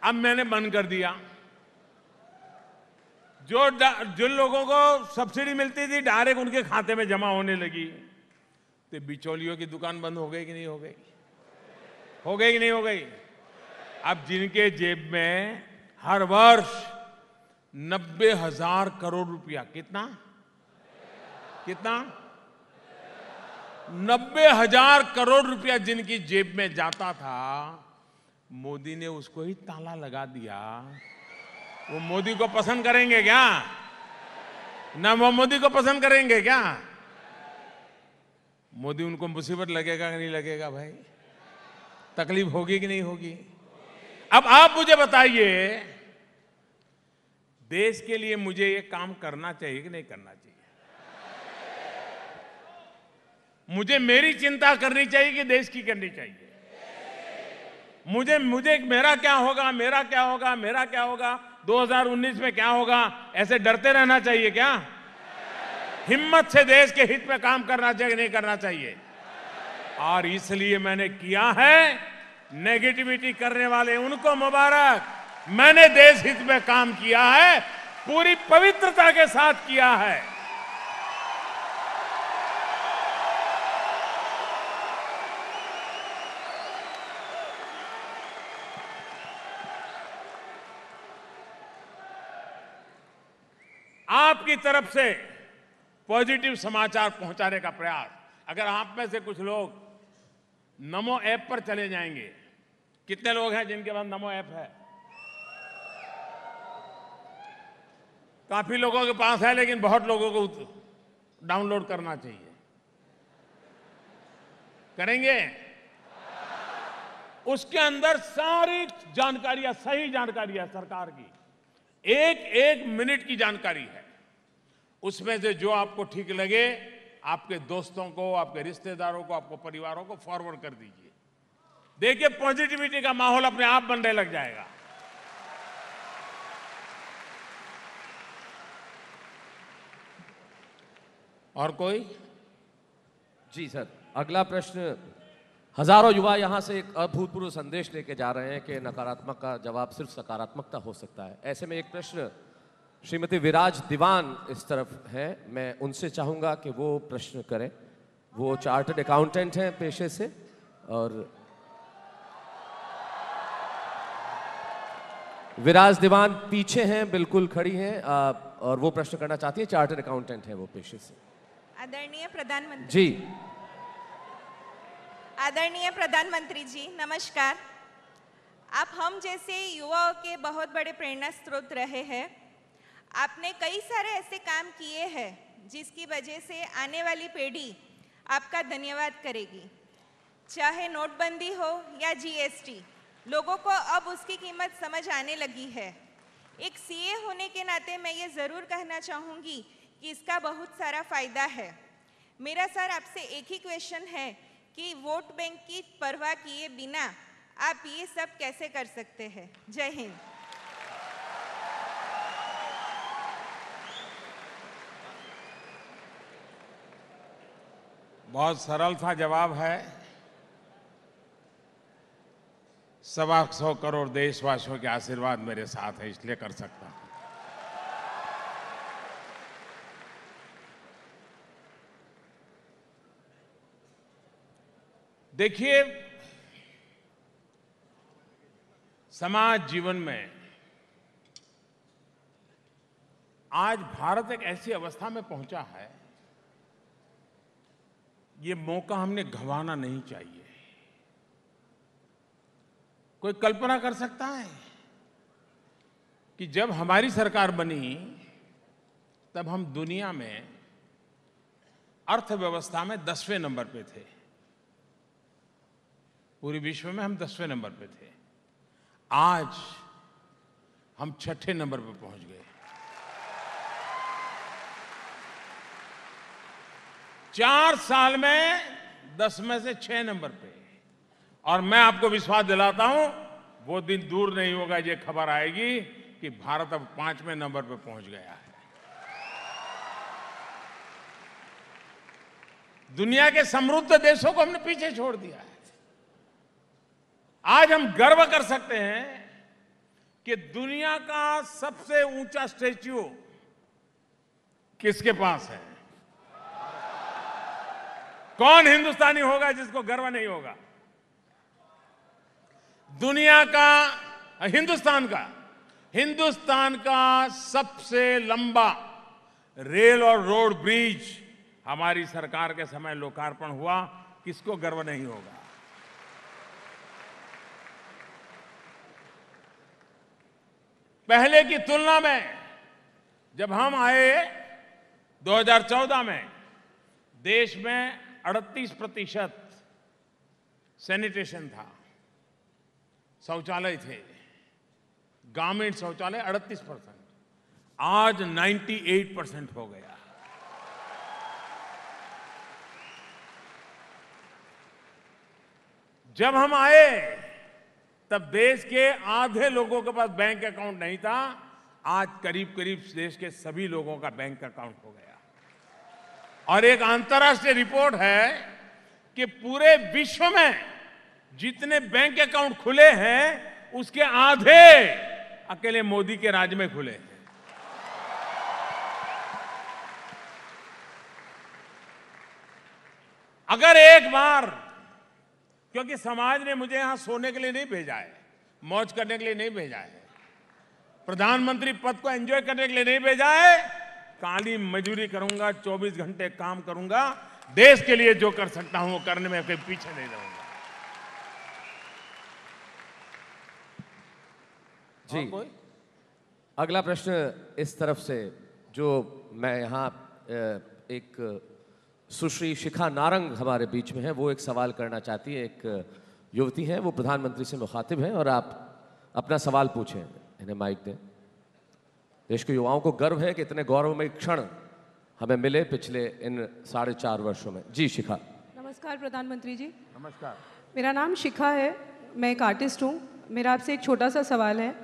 अब मैंने बंद कर दिया। जिन लोगों को सब्सिडी मिलती थी डायरेक्ट उनके खाते में जमा होने लगी। तो बिचौलियों की दुकान बंद हो गई कि नहीं हो गई? हो गई कि नहीं हो गई? अब जिनके जेब में हर वर्ष 90,000 करोड़ रुपया, कितना 90,000 करोड़ रुपया जिनकी जेब में जाता था, मोदी ने उसको ही ताला लगा दिया। वो मोदी को पसंद करेंगे क्या? ना वो मोदी को पसंद करेंगे क्या? मोदी उनको मुसीबत लगेगा कि नहीं लगेगा भाई? तकलीफ होगी कि नहीं होगी? अब आप मुझे बताइए, देश के लिए मुझे ये काम करना चाहिए कि नहीं करना चाहिए? मुझे मेरी चिंता करनी चाहिए कि देश की करनी चाहिए? मुझे मेरा क्या होगा, मेरा क्या होगा, मेरा क्या होगा, 2019 में क्या होगा, ऐसे डरते रहना चाहिए क्या? हिम्मत से देश के हित में काम करना चाहिए, नहीं करना चाहिए? और इसलिए मैंने किया है। नेगेटिविटी करने वाले उनको मुबारक, मैंने देश हित में काम किया है, पूरी पवित्रता के साथ किया है। आपकी तरफ से पॉजिटिव समाचार पहुंचाने का प्रयास, अगर आप में से कुछ लोग नमो ऐप पर चले जाएंगे, कितने लोग हैं जिनके पास नमो ऐप है? काफी लोगों के पास है, लेकिन बहुत लोगों को डाउनलोड करना चाहिए। करेंगे? उसके अंदर सारी जानकारियां, सही जानकारियां सरकार की, एक मिनट की जानकारी है। उसमें से जो आपको ठीक लगे, आपके दोस्तों को, आपके रिश्तेदारों को, आपको परिवारों को फॉरवर्ड कर दीजिए। देखिए, पॉजिटिविटी का माहौल अपने आप बनने लग जाएगा। और कोई? जी सर, अगला प्रश्न। हजारों युवा यहाँ से एक अभूतपूर्व संदेश लेके जा रहे हैं कि नकारात्मक का जवाब सिर्फ सकारात्मकता हो सकता है। ऐसे में एक प्रश्न श्रीमती विराज दीवान इस तरफ है, मैं उनसे चाहूंगा कि वो प्रश्न करें। वो चार्टर्ड अकाउंटेंट हैं पेशे से और विराज दीवान पीछे हैं, बिल्कुल खड़ी हैं और वो प्रश्न करना चाहती है। चार्टर्ड अकाउंटेंट है वो पेशे से। आदरणीय प्रधानमंत्री जी, आदरणीय प्रधानमंत्री जी नमस्कार। आप हम जैसे युवाओं के बहुत बड़े प्रेरणा स्रोत रहे हैं। आपने कई सारे ऐसे काम किए हैं जिसकी वजह से आने वाली पीढ़ी आपका धन्यवाद करेगी। चाहे नोटबंदी हो या जीएसटी, लोगों को अब उसकी कीमत समझ आने लगी है। एक सीए होने के नाते मैं ये ज़रूर कहना चाहूँगी कि इसका बहुत सारा फ़ायदा है। मेरा सर आपसे एक ही क्वेश्चन है कि वोट बैंक की परवाह किए बिना आप ये सब कैसे कर सकते हैं? जय हिंद। बहुत सरल सा जवाब है। 125 करोड़ देशवासियों के आशीर्वाद मेरे साथ है, इसलिए कर सकता हूं। देखिए, समाज जीवन में आज भारत एक ऐसी अवस्था में पहुंचा है, ये मौका हमने गंवाना नहीं चाहिए। कोई कल्पना कर सकता है कि जब हमारी सरकार बनी तब हम दुनिया में अर्थव्यवस्था में 10वें नंबर पे थे। पूरे विश्व में हम 10वें नंबर पे थे। आज हम 6ठे नंबर पे पहुंच गए। 4 साल में 10 में से 6 नंबर पे। और मैं आपको विश्वास दिलाता हूं, वो दिन दूर नहीं होगा, ये खबर आएगी कि भारत अब 5वें नंबर पे पहुंच गया है। दुनिया के समृद्ध देशों को हमने पीछे छोड़ दिया है। आज हम गर्व कर सकते हैं कि दुनिया का सबसे ऊंचा स्टैच्यू किसके पास है? कौन हिंदुस्तानी होगा जिसको गर्व नहीं होगा? दुनिया का, हिंदुस्तान का सबसे लंबा रेल और रोड ब्रिज हमारी सरकार के समय लोकार्पण हुआ। किसको गर्व नहीं होगा? पहले की तुलना में जब हम आए 2014 में, देश में 38% सैनिटेशन था, शौचालय थे, ग्रामीण शौचालय 38%। आज 98% हो गया। जब हम आए तब देश के आधे लोगों के पास बैंक अकाउंट नहीं था। आज करीब करीब देश के सभी लोगों का बैंक अकाउंट हो गया। और एक अंतर्राष्ट्रीय रिपोर्ट है कि पूरे विश्व में जितने बैंक अकाउंट खुले हैं उसके आधे अकेले मोदी के राज में खुले हैं। अगर एक बार, क्योंकि समाज ने मुझे यहां सोने के लिए नहीं भेजा है, मौज करने के लिए नहीं भेजा है, प्रधानमंत्री पद को एंजॉय करने के लिए नहीं भेजा है, काली मजदूरी करूंगा, 24 घंटे काम करूंगा, देश के लिए जो कर सकता हूं वो करने में कहीं पीछे नहीं रहूंगा। जी, अगला प्रश्न इस तरफ से, जो मैं यहाँ एक सुश्री शिखा नारंग हमारे बीच में है, वो एक सवाल करना चाहती है। एक युवती हैं, वो प्रधानमंत्री से मुखातिब हैं और आप अपना सवाल पूछें, इन्हें माइक दें। देश के युवाओं को गर्व है कि इतने गौरवमय क्षण हमें मिले पिछले इन 4.5 वर्षों में। जी शिखा। नमस्कार प्रधानमंत्री जी। नमस्कार। मेरा नाम शिखा है, मैं एक आर्टिस्ट हूँ। मेरा आपसे एक छोटा सा सवाल है।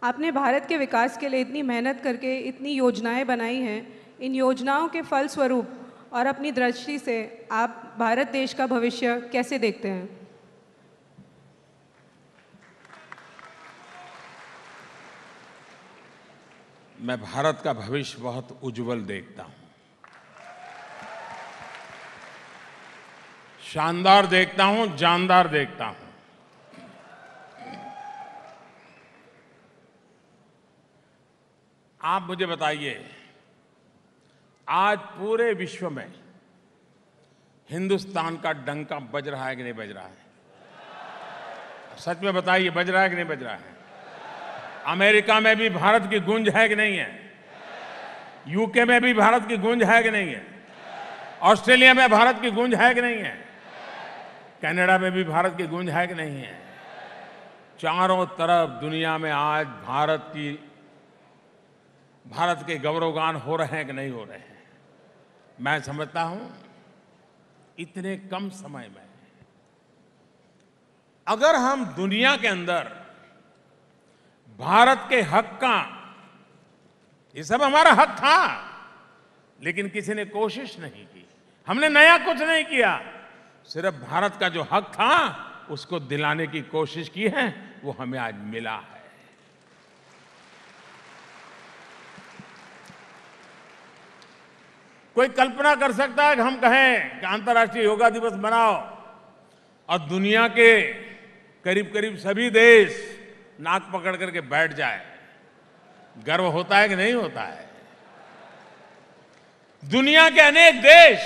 आपने भारत के विकास के लिए इतनी मेहनत करके इतनी योजनाएं बनाई हैं, इन योजनाओं के फलस्वरूप और अपनी दृष्टि से आप भारत देश का भविष्य कैसे देखते हैं? मैं भारत का भविष्य बहुत उज्जवल देखता हूं, शानदार देखता हूं, जानदार देखता हूं। आप मुझे बताइए, आज पूरे विश्व में हिंदुस्तान का डंका बज रहा है कि नहीं बज रहा है? सच में बताइए, बज रहा है कि नहीं बज रहा है? अमेरिका में भी भारत की गूंज है कि नहीं है? यूके में भी भारत की गूंज है कि नहीं है? ऑस्ट्रेलिया में भारत की गूंज है कि नहीं है? कनाडा में भी भारत की गूंज है कि नहीं है? चारों तरफ दुनिया में आज भारत के गौरवगान हो रहे हैं कि नहीं हो रहे हैं? मैं समझता हूं इतने कम समय में अगर हम दुनिया के अंदर भारत के हक का, ये सब हमारा हक था, लेकिन किसी ने कोशिश नहीं की, हमने नया कुछ नहीं किया, सिर्फ भारत का जो हक था उसको दिलाने की कोशिश की है, वो हमें आज मिला है। कोई कल्पना कर सकता है कि हम कहें कि अंतर्राष्ट्रीय योगा दिवस मनाओ और दुनिया के करीब करीब सभी देश नाक पकड़ करके बैठ जाए? गर्व होता है कि नहीं होता है? दुनिया के अनेक देश,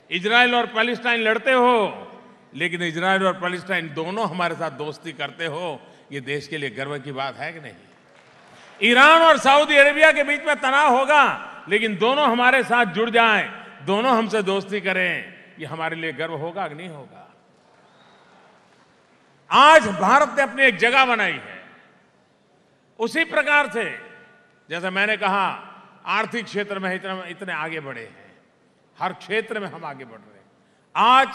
इजराइल और पैलेस्टाइन लड़ते हो, लेकिन इजराइल और पैलेस्टाइन दोनों हमारे साथ दोस्ती करते हो, ये देश के लिए गर्व की बात है कि नहीं? ईरान और सऊदी अरेबिया के बीच में तनाव होगा, लेकिन दोनों हमारे साथ जुड़ जाएं, दोनों हमसे दोस्ती करें, ये हमारे लिए गर्व होगा कि नहीं होगा? आज भारत ने अपनी एक जगह बनाई है। उसी प्रकार से जैसे मैंने कहा, आर्थिक क्षेत्र में इतने आगे बढ़े हैं, हर क्षेत्र में हम आगे बढ़ रहे हैं। आज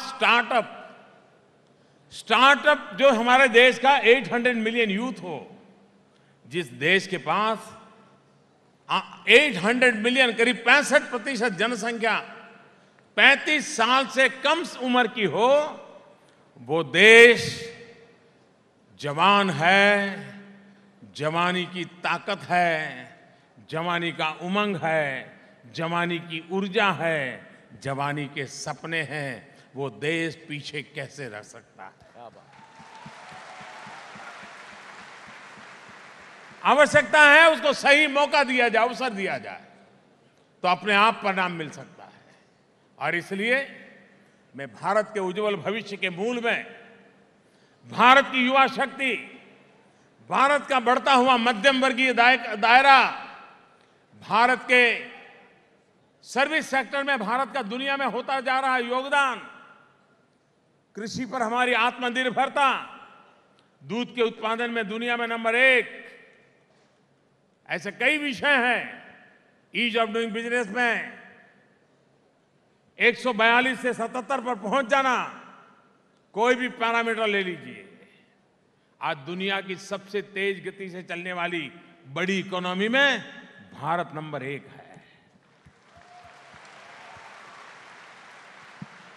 स्टार्टअप जो हमारे देश का 800 मिलियन यूथ हो, जिस देश के पास 800 मिलियन, करीब 65% जनसंख्या 35 साल से कम उम्र की हो, वो देश जवान है, जवानी की ताकत है, जवानी का उमंग है, जवानी की ऊर्जा है, जवानी के सपने हैं, वो देश पीछे कैसे रह सकता है? आवश्यकता है उसको सही मौका दिया जाए, अवसर दिया जाए, तो अपने आप परिणाम मिल सकता है। और इसलिए मैं भारत के उज्जवल भविष्य के मूल में भारत की युवा शक्ति, भारत का बढ़ता हुआ मध्यम वर्गीय दायरा, भारत के सर्विस सेक्टर में भारत का दुनिया में होता जा रहा योगदान, कृषि पर हमारी आत्मनिर्भरता, दूध के उत्पादन में दुनिया में नंबर 1, ऐसे कई विषय हैं। ईज ऑफ डूइंग बिजनेस में 142 से 77 पर पहुंच जाना, कोई भी पैरामीटर ले लीजिए, आज दुनिया की सबसे तेज गति से चलने वाली बड़ी इकोनॉमी में भारत नंबर 1 है।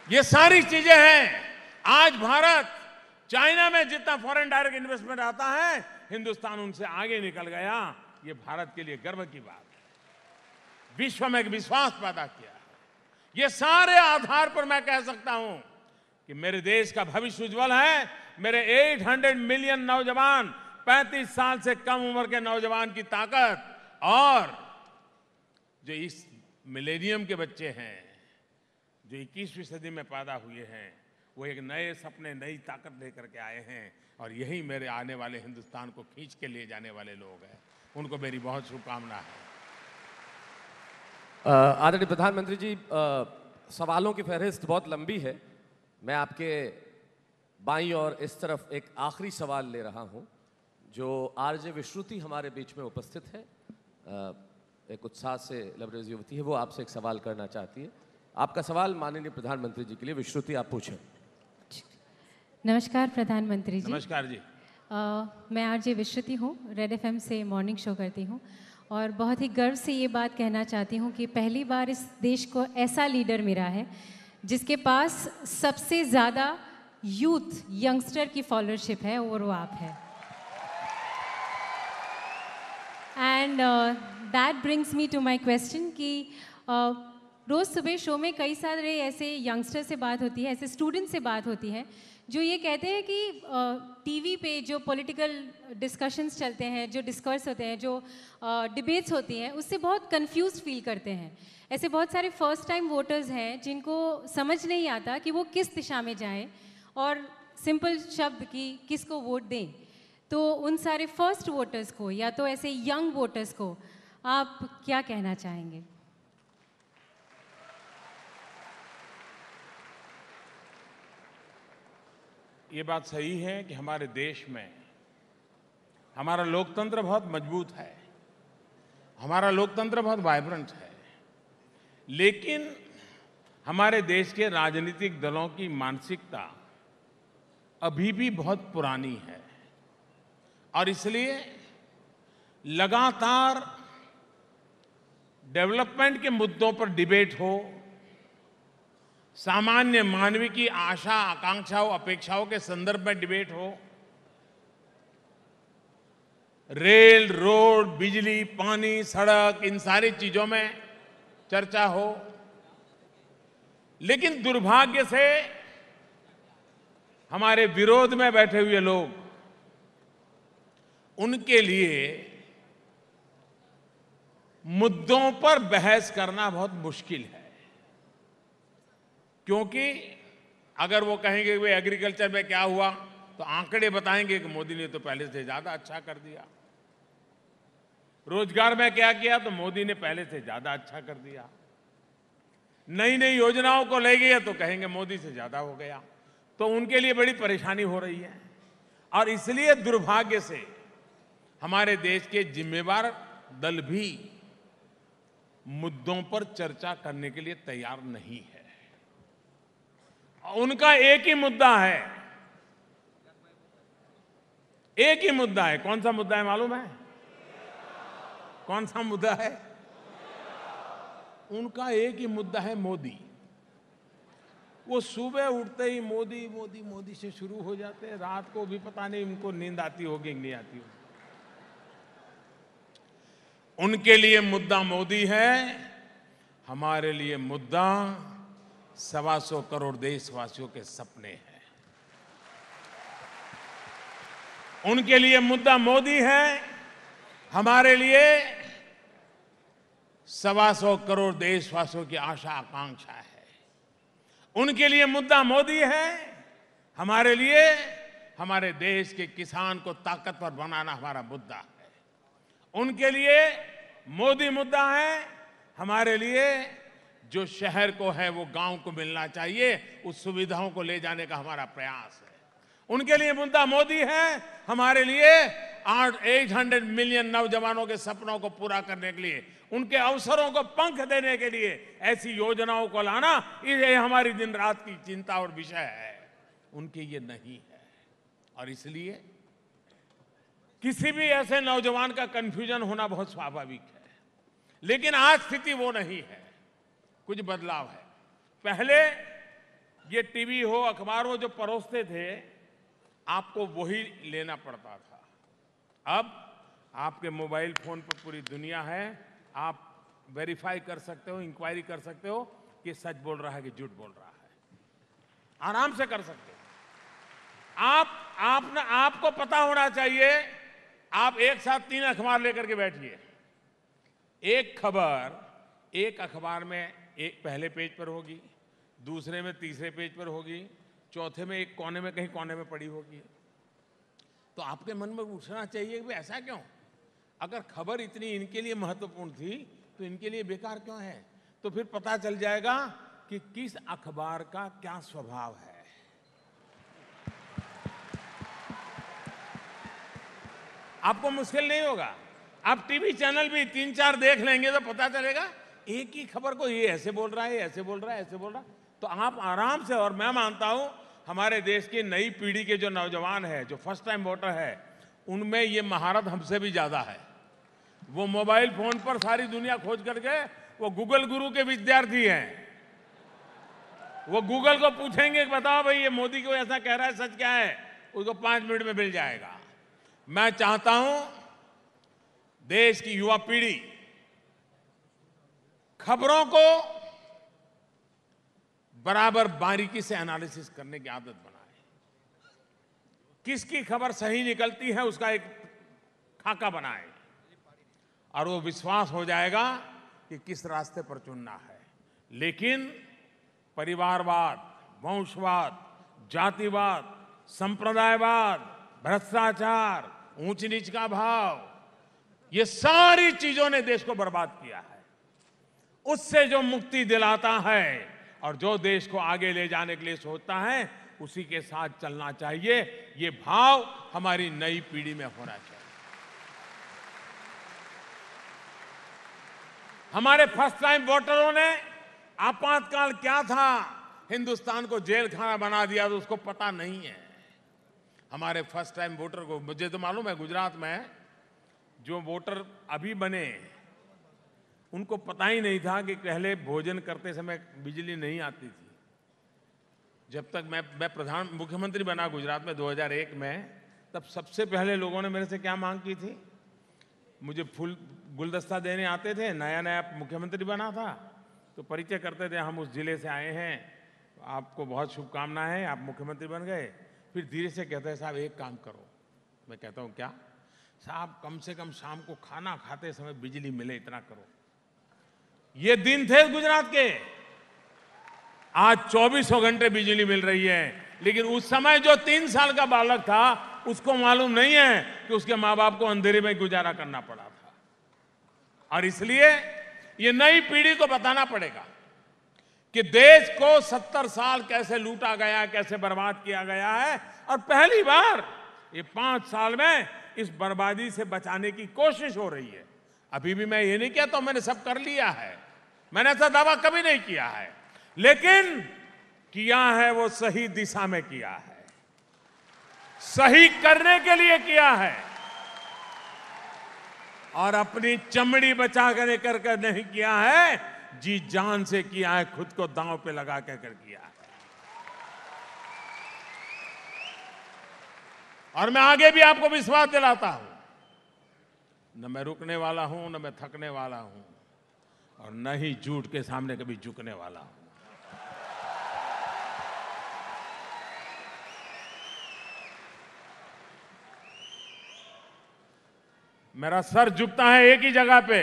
ये सारी चीजें हैं। आज भारत, चाइना में जितना फॉरेन डायरेक्ट इन्वेस्टमेंट आता है, हिंदुस्तान उनसे आगे निकल गया। ये भारत के लिए गर्व की बात है। विश्व में एक विश्वास पैदा किया। ये सारे आधार पर मैं कह सकता हूं कि मेरे देश का भविष्य उज्जवल है। मेरे 800 मिलियन नौजवान, 35 साल से कम उम्र के नौजवान की ताकत, और जो इस मिलेनियम के बच्चे हैं, जो 21वीं सदी में पैदा हुए हैं, वो एक नए सपने, नई ताकत लेकर के आए हैं, और यही मेरे आने वाले हिंदुस्तान को खींच के ले जाने वाले लोग हैं। उनको मेरी बहुत शुभकामना है। आदरणीय प्रधानमंत्री जी, सवालों की फहरिस्त बहुत लंबी है। मैं आपके बाईं और इस तरफ एक आखिरी सवाल ले रहा हूं, जो आरजे विश्रुति हमारे बीच में उपस्थित है, एक उत्साह से लबरेज युवती है, वो आपसे एक सवाल करना चाहती है। आपका सवाल माननीय प्रधानमंत्री जी के लिए। विश्रुति, आप पूछें। नमस्कार प्रधानमंत्री जी। नमस्कार जी। मैं आरजे विश्रुति हूँ, रेड एफएम से मॉर्निंग शो करती हूँ, और बहुत ही गर्व से ये बात कहना चाहती हूँ कि पहली बार इस देश को ऐसा लीडर मिला है जिसके पास सबसे ज़्यादा यूथ यंगस्टर की फॉलोअरशिप है और वो आप है। And that brings me to my question कि रोज़ सुबह शो में कई सारे ऐसे यंगस्टर से बात होती है, ऐसे स्टूडेंट से बात होती है जो ये कहते हैं कि टीवी पे जो पॉलिटिकल डिस्कशंस चलते हैं, जो डिस्कर्स होते हैं, जो डिबेट्स होती हैं, उससे बहुत कंफ्यूज फील करते हैं। ऐसे बहुत सारे फर्स्ट टाइम वोटर्स हैं जिनको समझ नहीं आता कि वो किस दिशा में जाएं और सिंपल शब्द कि किसको वोट दें। तो उन सारे फर्स्ट वोटर्स को या तो ऐसे यंग वोटर्स को आप क्या कहना चाहेंगे? ये बात सही है कि हमारे देश में हमारा लोकतंत्र बहुत मजबूत है, हमारा लोकतंत्र बहुत वाइब्रेंट है, लेकिन हमारे देश के राजनीतिक दलों की मानसिकता अभी भी बहुत पुरानी है और इसलिए लगातार डेवलपमेंट के मुद्दों पर डिबेट हो, सामान्य मानवीय की आशा आकांक्षाओं अपेक्षाओं के संदर्भ में डिबेट हो, रेल रोड बिजली पानी सड़क इन सारी चीजों में चर्चा हो, लेकिन दुर्भाग्य से हमारे विरोध में बैठे हुए लोग, उनके लिए मुद्दों पर बहस करना बहुत मुश्किल है। क्योंकि अगर वो कहेंगे कि भाई एग्रीकल्चर में क्या हुआ तो आंकड़े बताएंगे कि मोदी ने तो पहले से ज्यादा अच्छा कर दिया, रोजगार में क्या किया तो मोदी ने पहले से ज्यादा अच्छा कर दिया, नई नई योजनाओं को ले गए तो कहेंगे मोदी से ज्यादा हो गया। तो उनके लिए बड़ी परेशानी हो रही है और इसलिए दुर्भाग्य से हमारे देश के जिम्मेवार दल भी मुद्दों पर चर्चा करने के लिए तैयार नहीं है। उनका एक ही मुद्दा है, एक ही मुद्दा है। कौन सा मुद्दा है मालूम है? कौन सा मुद्दा है? उनका एक ही मुद्दा है मोदी। वो सुबह उठते ही मोदी मोदी मोदी से शुरू हो जाते हैं, रात को भी पता नहीं उनको नींद आती होगी नहीं आती होगी। उनके लिए मुद्दा मोदी है, हमारे लिए मुद्दा 125 करोड़ देशवासियों के सपने हैं। उनके लिए मुद्दा मोदी है, हमारे लिए 125 करोड़ देशवासियों की आशा आकांक्षा है। उनके लिए मुद्दा मोदी है, हमारे लिए हमारे देश के किसान को ताकतवर बनाना हमारा मुद्दा है। उनके लिए मोदी मुद्दा है, हमारे लिए जो शहर को है वो गांव को मिलना चाहिए, उस सुविधाओं को ले जाने का हमारा प्रयास है। उनके लिए मुद्दा मोदी है, हमारे लिए 800 मिलियन नौजवानों के सपनों को पूरा करने के लिए, उनके अवसरों को पंख देने के लिए ऐसी योजनाओं को लाना, ये हमारी दिन रात की चिंता और विषय है। उनके ये नहीं है और इसलिए किसी भी ऐसे नौजवान का कंफ्यूजन होना बहुत स्वाभाविक है, लेकिन आज स्थिति वो नहीं है, कुछ बदलाव है। पहले ये टीवी हो अखबार हो जो परोसते थे आपको वही लेना पड़ता था, अब आपके मोबाइल फोन पर पूरी दुनिया है, आप वेरीफाई कर सकते हो, इंक्वायरी कर सकते हो कि सच बोल रहा है कि झूठ बोल रहा है, आराम से कर सकते हो। आपको पता होना चाहिए, आप एक साथ 3 अखबार लेकर के बैठिए, एक खबर एक अखबार में एक पहले पेज पर होगी, दूसरे में तीसरे पेज पर होगी, चौथे में एक कोने में कहीं कोने में पड़ी होगी। तो आपके मन में उठना चाहिए कि ऐसा क्यों? अगर खबर इतनी इनके लिए महत्वपूर्ण थी तो इनके लिए बेकार क्यों है? तो फिर पता चल जाएगा कि किस अखबार का क्या स्वभाव है। आपको मुश्किल नहीं होगा, आप टीवी चैनल भी 3-4 देख लेंगे तो पता चलेगा एक ही खबर को ये ऐसे बोल रहा है, ऐसे बोल रहा है, ऐसे बोल रहा है। तो आप आराम से, और मैं मानता हूं हमारे देश की नई पीढ़ी के जो नौजवान है, जो फर्स्ट टाइम वोटर है, उनमें ये महारत हमसे भी ज्यादा है। वो मोबाइल फोन पर सारी दुनिया खोज करके, वो गूगल गुरु के विद्यार्थी हैं। वो गूगल को पूछेंगे कि बताओ भाई ये मोदी को ऐसा कह रहा है, सच क्या है, उसको 5 मिनट में मिल जाएगा। मैं चाहता हूं देश की युवा पीढ़ी खबरों को बराबर बारीकी से एनालिसिस करने की आदत बनाए। किसकी खबर सही निकलती है उसका एक खाका बनाए, और वो विश्वास हो जाएगा कि किस रास्ते पर चुनना है। लेकिन परिवारवाद, वंशवाद, जातिवाद, संप्रदायवाद, भ्रष्टाचार, ऊंच नीच का भाव, ये सारी चीजों ने देश को बर्बाद किया है। उससे जो मुक्ति दिलाता है और जो देश को आगे ले जाने के लिए सोचता है, उसी के साथ चलना चाहिए। ये भाव हमारी नई पीढ़ी में होना चाहिए। हमारे फर्स्ट टाइम वोटरों ने आपातकाल क्या था, हिंदुस्तान को जेल खाना बना दिया, तो उसको पता नहीं है। हमारे फर्स्ट टाइम वोटर को, मुझे तो मालूम है गुजरात में जो वोटर अभी बने उनको पता ही नहीं था कि पहले भोजन करते समय बिजली नहीं आती थी। जब तक मैं मुख्यमंत्री बना गुजरात में 2001 में, तब सबसे पहले लोगों ने मेरे से क्या मांग की थी, मुझे फूल गुलदस्ता देने आते थे। नया नया मुख्यमंत्री बना था तो परिचय करते थे, हम उस जिले से आए हैं, आपको बहुत शुभकामनाएं, आप मुख्यमंत्री बन गए। फिर धीरे से कहते हैं साहब एक काम करो। मैं कहता हूं क्या साहब, कम से कम शाम को खाना खाते समय बिजली मिले, इतना करो। ये दिन थे गुजरात के। आज 24 घंटे बिजली मिल रही है, लेकिन उस समय जो 3 साल का बालक था उसको मालूम नहीं है कि उसके माँ बाप को अंधेरे में गुजारा करना पड़ा था। और इसलिए ये नई पीढ़ी को बताना पड़ेगा कि देश को 70 साल कैसे लूटा गया, कैसे बर्बाद किया गया है, और पहली बार ये 5 साल में इस बर्बादी से बचाने की कोशिश हो रही है। अभी भी मैं ये नहीं कहता मैंने सब कर लिया है, मैंने ऐसा दावा कभी नहीं किया है, लेकिन किया है वो सही दिशा में किया है, सही करने के लिए किया है, और अपनी चमड़ी बचा कर नहीं किया है, जी जान से किया है, खुद को दांव पे लगा कर किया है। और मैं आगे भी आपको विश्वास दिलाता हूं, न मैं रुकने वाला हूं, न मैं थकने वाला हूं, और न ही झूठ के सामने कभी झुकने वाला हूं। मेरा सर झुकता है एक ही जगह पे,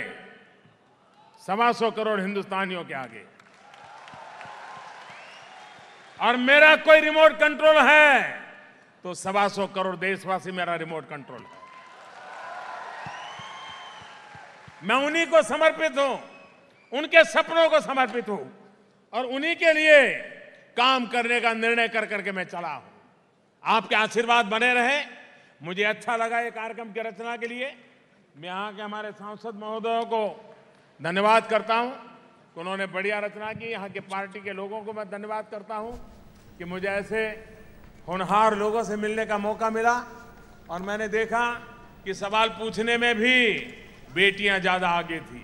125 करोड़ हिंदुस्तानियों के आगे। और मेरा कोई रिमोट कंट्रोल है तो 125 करोड़ देशवासी मेरा रिमोट कंट्रोल है। मैं उन्हीं को समर्पित हूं, उनके सपनों को समर्पित हूं, और उन्हीं के लिए काम करने का निर्णय कर करके मैं चला हूं। आपके आशीर्वाद बने रहे। मुझे अच्छा लगा ये कार्यक्रम की रचना के लिए। मैं यहाँ के हमारे सांसद महोदयों को धन्यवाद करता हूं, उन्होंने बढ़िया रचना की। यहाँ के पार्टी के लोगों को मैं धन्यवाद करता हूं कि मुझे ऐसे होनहार लोगों से मिलने का मौका मिला, और मैंने देखा कि सवाल पूछने में भी बेटियां ज्यादा आगे थी।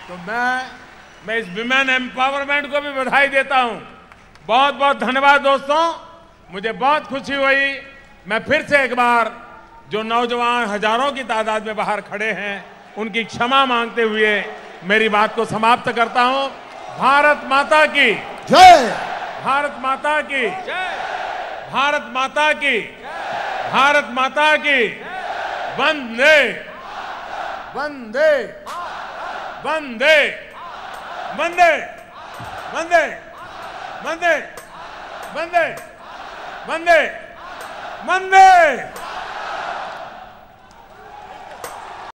तो मैं इस विमेन एम्पावरमेंट को भी बधाई देता हूं। बहुत बहुत धन्यवाद दोस्तों, मुझे बहुत खुशी हुई। मैं फिर से एक बार जो नौजवान हजारों की तादाद में बाहर खड़े हैं उनकी क्षमा मांगते हुए मेरी बात को समाप्त करता हूं। भारत माता की जय, भारत माता की जय, भारत माता की, भारत माता की, वंदे वंदे वंदे वंदे वंदे वंदे वंदे वंदे वंदे